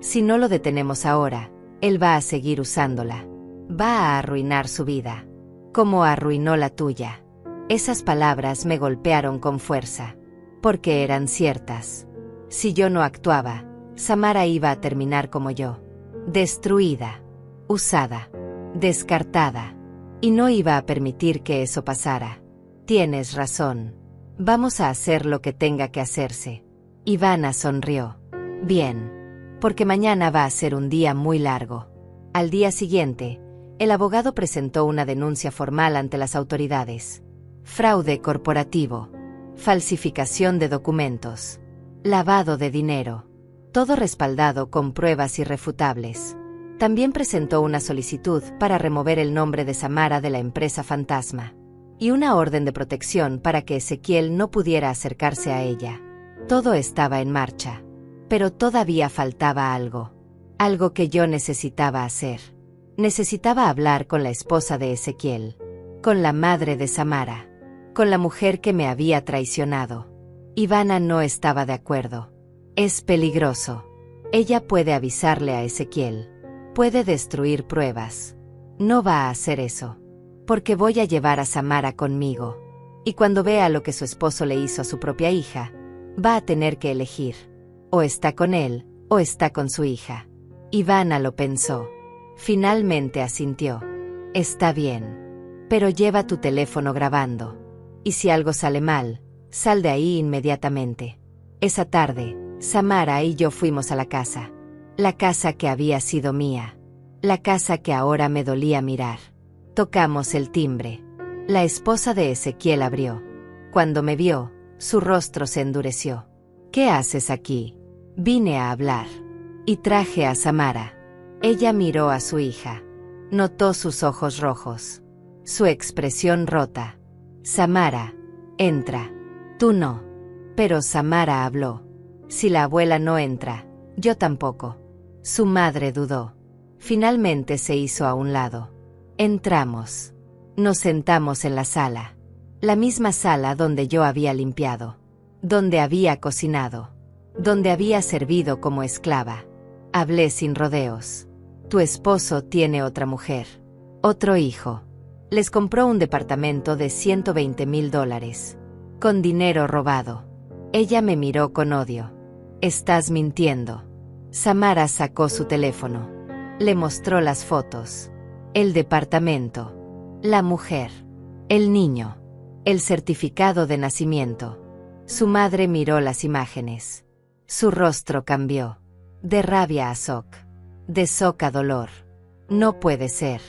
Si no lo detenemos ahora, él va a seguir usándola. Va a arruinar su vida. Como arruinó la tuya. Esas palabras me golpearon con fuerza. Porque eran ciertas. Si yo no actuaba, Samara iba a terminar como yo. Destruida. Usada. Descartada. Y no iba a permitir que eso pasara. Tienes razón. Vamos a hacer lo que tenga que hacerse. Ivana sonrió. Bien. Porque mañana va a ser un día muy largo. Al día siguiente, el abogado presentó una denuncia formal ante las autoridades. Fraude corporativo. Falsificación de documentos. Lavado de dinero. Todo respaldado con pruebas irrefutables. También presentó una solicitud para remover el nombre de Samara de la empresa fantasma. Y una orden de protección para que Ezequiel no pudiera acercarse a ella. Todo estaba en marcha. Pero todavía faltaba algo. Algo que yo necesitaba hacer. Necesitaba hablar con la esposa de Ezequiel. Con la madre de Samara. Con la mujer que me había traicionado. Ivana no estaba de acuerdo. Es peligroso. Ella puede avisarle a Ezequiel. Puede destruir pruebas. No va a hacer eso. Porque voy a llevar a Samara conmigo. Y cuando vea lo que su esposo le hizo a su propia hija, va a tener que elegir. O está con él, o está con su hija. Ivana lo pensó. Finalmente asintió. Está bien. Pero lleva tu teléfono grabando. Y si algo sale mal, sal de ahí inmediatamente. Esa tarde, Samara y yo fuimos a la casa. La casa que había sido mía. La casa que ahora me dolía mirar. Tocamos el timbre. La esposa de Ezequiel abrió. Cuando me vio, su rostro se endureció. ¿Qué haces aquí? Vine a hablar. Y traje a Samara. Ella miró a su hija. Notó sus ojos rojos. Su expresión rota. Samara, entra. Tú no. Pero Samara habló. Si la abuela no entra, yo tampoco. Su madre dudó. Finalmente se hizo a un lado. Entramos. Nos sentamos en la sala. La misma sala donde yo había limpiado. Donde había cocinado. Donde había servido como esclava. Hablé sin rodeos. Tu esposo tiene otra mujer. Otro hijo. Les compró un departamento de $120,000, con dinero robado. Ella me miró con odio. «Estás mintiendo». Samara sacó su teléfono. Le mostró las fotos. El departamento. La mujer. El niño. El certificado de nacimiento. Su madre miró las imágenes. Su rostro cambió. De rabia a shock. De shock a dolor. No puede ser.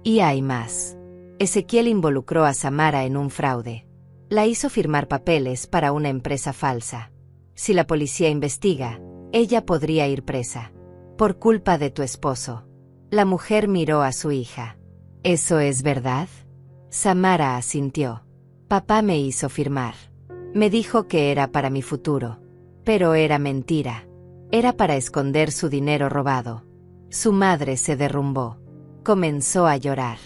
Y hay más. Ezequiel involucró a Samara en un fraude. La hizo firmar papeles para una empresa falsa. Si la policía investiga, ella podría ir presa. Por culpa de tu esposo. La mujer miró a su hija. ¿Eso es verdad? Samara asintió. Papá me hizo firmar. Me dijo que era para mi futuro. Pero era mentira. Era para esconder su dinero robado. Su madre se derrumbó. Comenzó a llorar.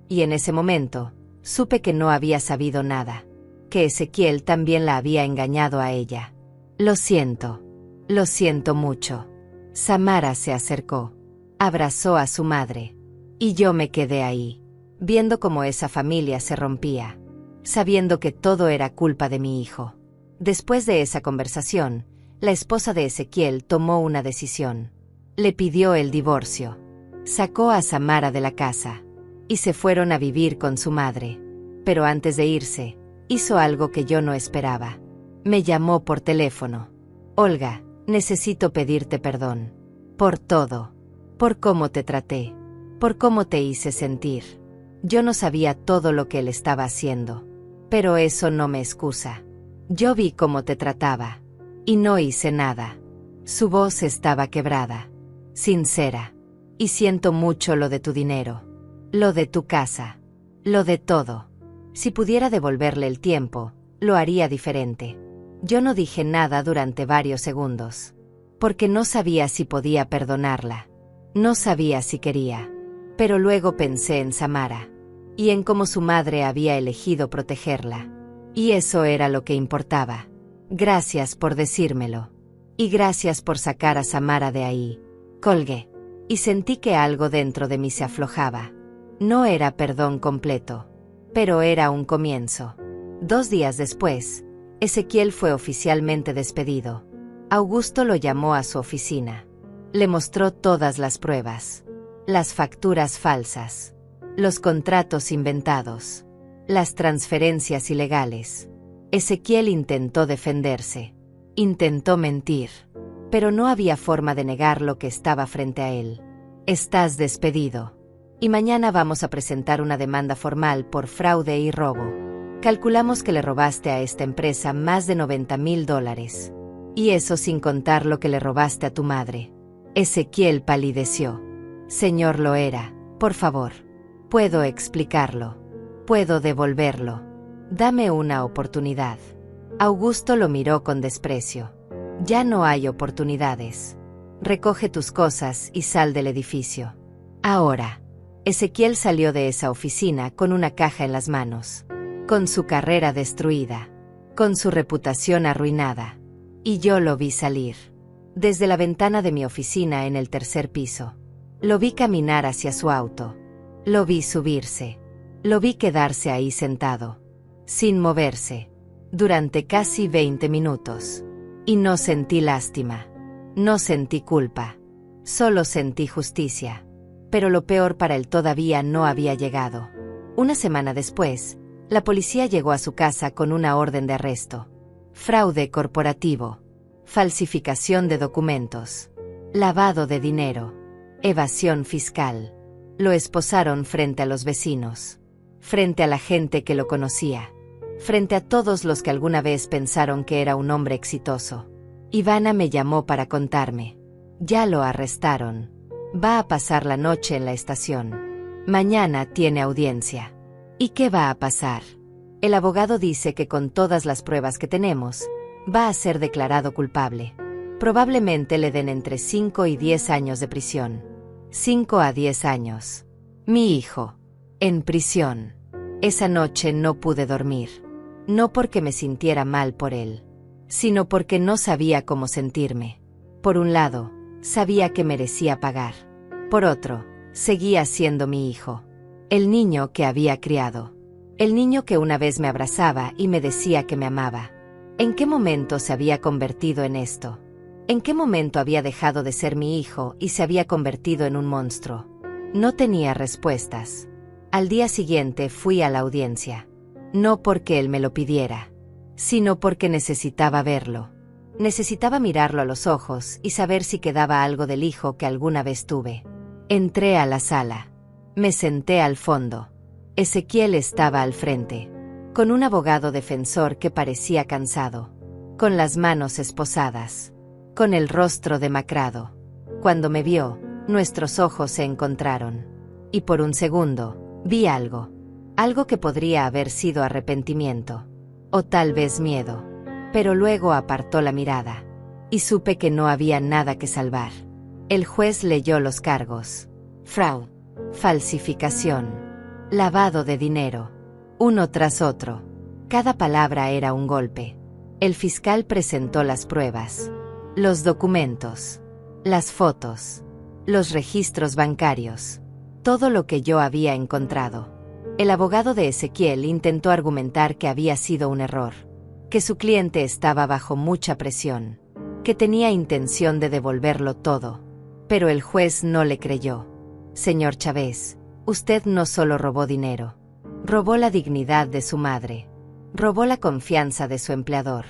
Y en ese momento, supe que no había sabido nada. Que Ezequiel también la había engañado a ella. Lo siento. Lo siento mucho. Samara se acercó. Abrazó a su madre. Y yo me quedé ahí, viendo cómo esa familia se rompía, sabiendo que todo era culpa de mi hijo. Después de esa conversación, la esposa de Ezequiel tomó una decisión. Le pidió el divorcio. Sacó a Samara de la casa. Y se fueron a vivir con su madre. Pero antes de irse, hizo algo que yo no esperaba. Me llamó por teléfono. Olga, necesito pedirte perdón. Por todo. Por cómo te traté. Por cómo te hice sentir. Yo no sabía todo lo que él estaba haciendo. Pero eso no me excusa. Yo vi cómo te trataba. Y no hice nada. Su voz estaba quebrada. Sincera. Y siento mucho lo de tu dinero. Lo de tu casa. Lo de todo. Si pudiera devolverle el tiempo, lo haría diferente. Yo no dije nada durante varios segundos. Porque no sabía si podía perdonarla. No sabía si quería. Pero luego pensé en Samara. Y en cómo su madre había elegido protegerla. Y eso era lo que importaba. Gracias por decírmelo. Y gracias por sacar a Samara de ahí. Colgué. Y sentí que algo dentro de mí se aflojaba. No era perdón completo. Pero era un comienzo. 2 días después, Ezequiel fue oficialmente despedido. Augusto lo llamó a su oficina. Le mostró todas las pruebas. Las facturas falsas. Los contratos inventados. Las transferencias ilegales. Ezequiel intentó defenderse. Intentó mentir. Pero no había forma de negar lo que estaba frente a él. Estás despedido. Y mañana vamos a presentar una demanda formal por fraude y robo. Calculamos que le robaste a esta empresa más de $90,000. Y eso sin contar lo que le robaste a tu madre. Ezequiel palideció. Señor Loera, por favor. Puedo explicarlo. Puedo devolverlo. Dame una oportunidad. Augusto lo miró con desprecio. Ya no hay oportunidades. Recoge tus cosas y sal del edificio. Ahora. Ezequiel salió de esa oficina con una caja en las manos. Con su carrera destruida. Con su reputación arruinada. Y yo lo vi salir. Desde la ventana de mi oficina en el 3er piso. Lo vi caminar hacia su auto. Lo vi subirse. Lo vi quedarse ahí sentado. Sin moverse. Durante casi 20 minutos. Y no sentí lástima. No sentí culpa. Solo sentí justicia. Pero lo peor para él todavía no había llegado. Una semana después, la policía llegó a su casa con una orden de arresto. Fraude corporativo. Falsificación de documentos. Lavado de dinero. Evasión fiscal. Lo esposaron frente a los vecinos. Frente a la gente que lo conocía. Frente a todos los que alguna vez pensaron que era un hombre exitoso. Ivana me llamó para contarme. Ya lo arrestaron. Va a pasar la noche en la estación. Mañana tiene audiencia. ¿Y qué va a pasar? El abogado dice que con todas las pruebas que tenemos, va a ser declarado culpable. Probablemente le den entre 5 y 10 años de prisión. 5 a 10 años. Mi hijo. En prisión. Esa noche no pude dormir. No porque me sintiera mal por él, sino porque no sabía cómo sentirme. Por un lado, sabía que merecía pagar. Por otro, seguía siendo mi hijo. El niño que había criado. El niño que una vez me abrazaba y me decía que me amaba. ¿En qué momento se había convertido en esto? ¿En qué momento había dejado de ser mi hijo y se había convertido en un monstruo? No tenía respuestas. Al día siguiente fui a la audiencia. No porque él me lo pidiera, sino porque necesitaba verlo. Necesitaba mirarlo a los ojos y saber si quedaba algo del hijo que alguna vez tuve. Entré a la sala. Me senté al fondo. Ezequiel estaba al frente, con un abogado defensor que parecía cansado, con las manos esposadas, con el rostro demacrado. Cuando me vio, nuestros ojos se encontraron. Y por un segundo, vi algo. Algo que podría haber sido arrepentimiento. O tal vez miedo. Pero luego apartó la mirada. Y supe que no había nada que salvar. El juez leyó los cargos. Fraude. Falsificación. Lavado de dinero. Uno tras otro. Cada palabra era un golpe. El fiscal presentó las pruebas. Los documentos. Las fotos. Los registros bancarios. Todo lo que yo había encontrado. El abogado de Ezequiel intentó argumentar que había sido un error. Que su cliente estaba bajo mucha presión. Que tenía intención de devolverlo todo. Pero el juez no le creyó. Señor Chávez, usted no solo robó dinero. Robó la dignidad de su madre. Robó la confianza de su empleador.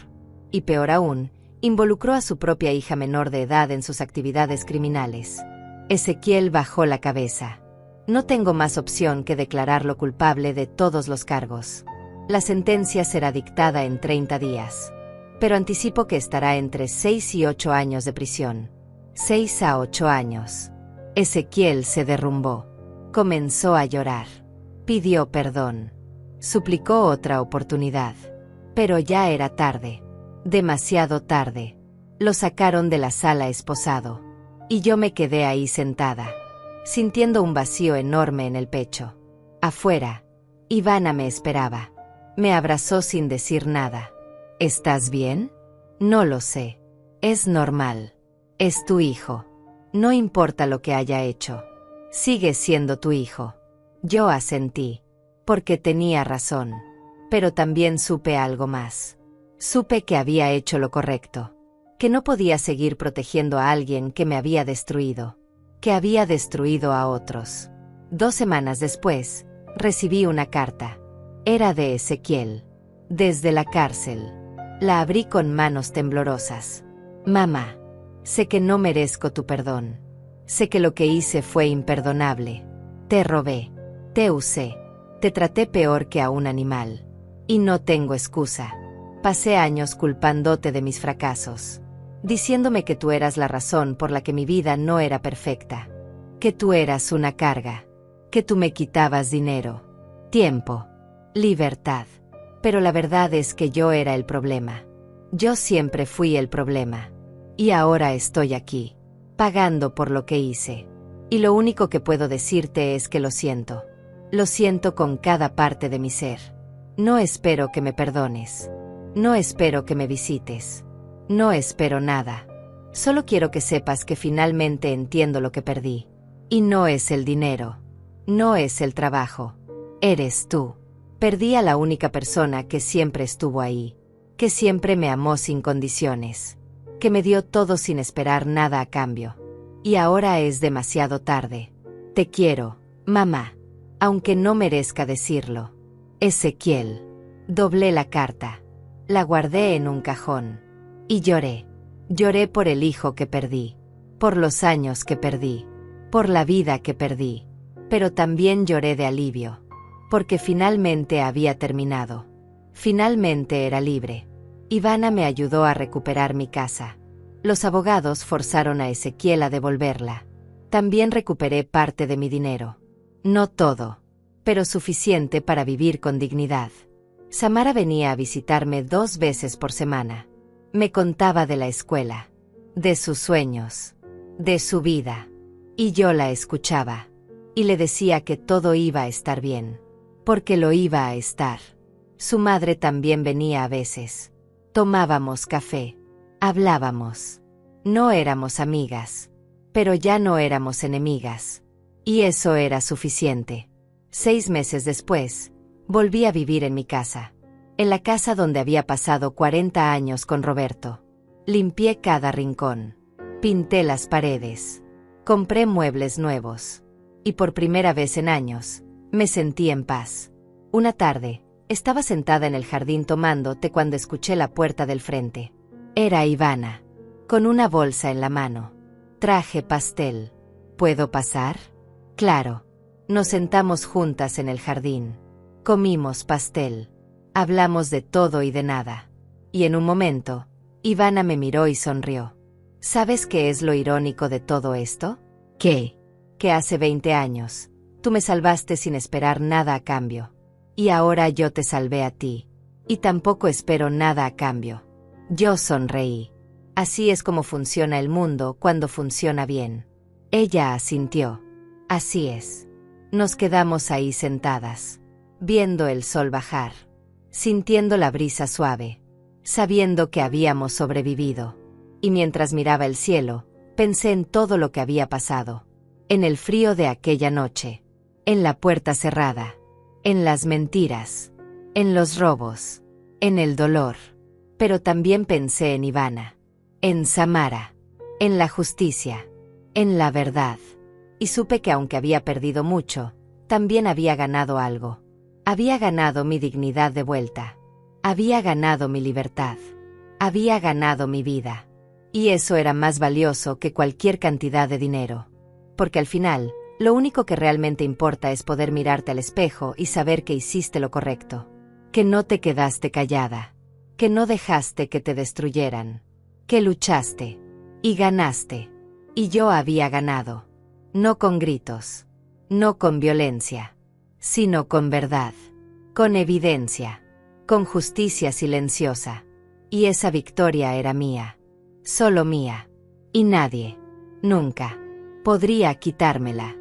Y peor aún, involucró a su propia hija menor de edad en sus actividades criminales. Ezequiel bajó la cabeza. No tengo más opción que declararlo culpable de todos los cargos. La sentencia será dictada en 30 días. Pero anticipo que estará entre 6 y 8 años de prisión. 6 a 8 años. Ezequiel se derrumbó. Comenzó a llorar. Pidió perdón. Suplicó otra oportunidad. Pero ya era tarde. Demasiado tarde. Lo sacaron de la sala esposado. Y yo me quedé ahí sentada, sintiendo un vacío enorme en el pecho. Afuera, Ivana me esperaba. Me abrazó sin decir nada. ¿Estás bien? No lo sé. Es normal. Es tu hijo. No importa lo que haya hecho. Sigue siendo tu hijo. Yo asentí, porque tenía razón. Pero también supe algo más. Supe que había hecho lo correcto. Que no podía seguir protegiendo a alguien que me había destruido. Que había destruido a otros. 2 semanas después, recibí una carta. Era de Ezequiel. Desde la cárcel. La abrí con manos temblorosas. Mamá, sé que no merezco tu perdón. Sé que lo que hice fue imperdonable. Te robé. Te usé. Te traté peor que a un animal. Y no tengo excusa. Pasé años culpándote de mis fracasos. Diciéndome que tú eras la razón por la que mi vida no era perfecta. Que tú eras una carga. Que tú me quitabas dinero, tiempo, libertad. Pero la verdad es que yo era el problema. Yo siempre fui el problema. Y ahora estoy aquí, pagando por lo que hice. Y lo único que puedo decirte es que lo siento. Lo siento con cada parte de mi ser. No espero que me perdones. No espero que me visites. No espero nada. Solo quiero que sepas que finalmente entiendo lo que perdí. Y no es el dinero. No es el trabajo. Eres tú. Perdí a la única persona que siempre estuvo ahí. Que siempre me amó sin condiciones. Que me dio todo sin esperar nada a cambio. Y ahora es demasiado tarde. Te quiero, mamá. Aunque no merezca decirlo. Ezequiel. Doblé la carta. La guardé en un cajón. Y lloré. Lloré por el hijo que perdí. Por los años que perdí. Por la vida que perdí. Pero también lloré de alivio. Porque finalmente había terminado. Finalmente era libre. Ivana me ayudó a recuperar mi casa. Los abogados forzaron a Ezequiel a devolverla. También recuperé parte de mi dinero. No todo. Pero suficiente para vivir con dignidad. Samara venía a visitarme 2 veces por semana. Me contaba de la escuela, de sus sueños, de su vida. Y yo la escuchaba. Y le decía que todo iba a estar bien. Porque lo iba a estar. Su madre también venía a veces. Tomábamos café. Hablábamos. No éramos amigas. Pero ya no éramos enemigas. Y eso era suficiente. 6 meses después, volví a vivir en mi casa. En la casa donde había pasado 40 años con Roberto. Limpié cada rincón. Pinté las paredes. Compré muebles nuevos. Y por primera vez en años, me sentí en paz. Una tarde, estaba sentada en el jardín tomando té cuando escuché la puerta del frente. Era Ivana, con una bolsa en la mano. Traje pastel. ¿Puedo pasar? Claro. Nos sentamos juntas en el jardín. Comimos pastel. Hablamos de todo y de nada. Y en un momento, Ivana me miró y sonrió. ¿Sabes qué es lo irónico de todo esto? ¿Qué? Que hace 20 años, tú me salvaste sin esperar nada a cambio. Y ahora yo te salvé a ti. Y tampoco espero nada a cambio. Yo sonreí. Así es como funciona el mundo cuando funciona bien. Ella asintió. Así es. Nos quedamos ahí sentadas, viendo el sol bajar, sintiendo la brisa suave, sabiendo que habíamos sobrevivido. Y mientras miraba el cielo, pensé en todo lo que había pasado. En el frío de aquella noche, en la puerta cerrada, en las mentiras, en los robos, en el dolor. Pero también pensé en Ivana, en Samara, en la justicia, en la verdad. Y supe que aunque había perdido mucho, también había ganado algo. Había ganado mi dignidad de vuelta. Había ganado mi libertad. Había ganado mi vida. Y eso era más valioso que cualquier cantidad de dinero. Porque al final, lo único que realmente importa es poder mirarte al espejo y saber que hiciste lo correcto. Que no te quedaste callada. Que no dejaste que te destruyeran. Que luchaste. Y ganaste. Y yo había ganado. No con gritos. No con violencia. Sino con verdad. Con evidencia. Con justicia silenciosa. Y esa victoria era mía. Solo mía. Y nadie, nunca, podría quitármela.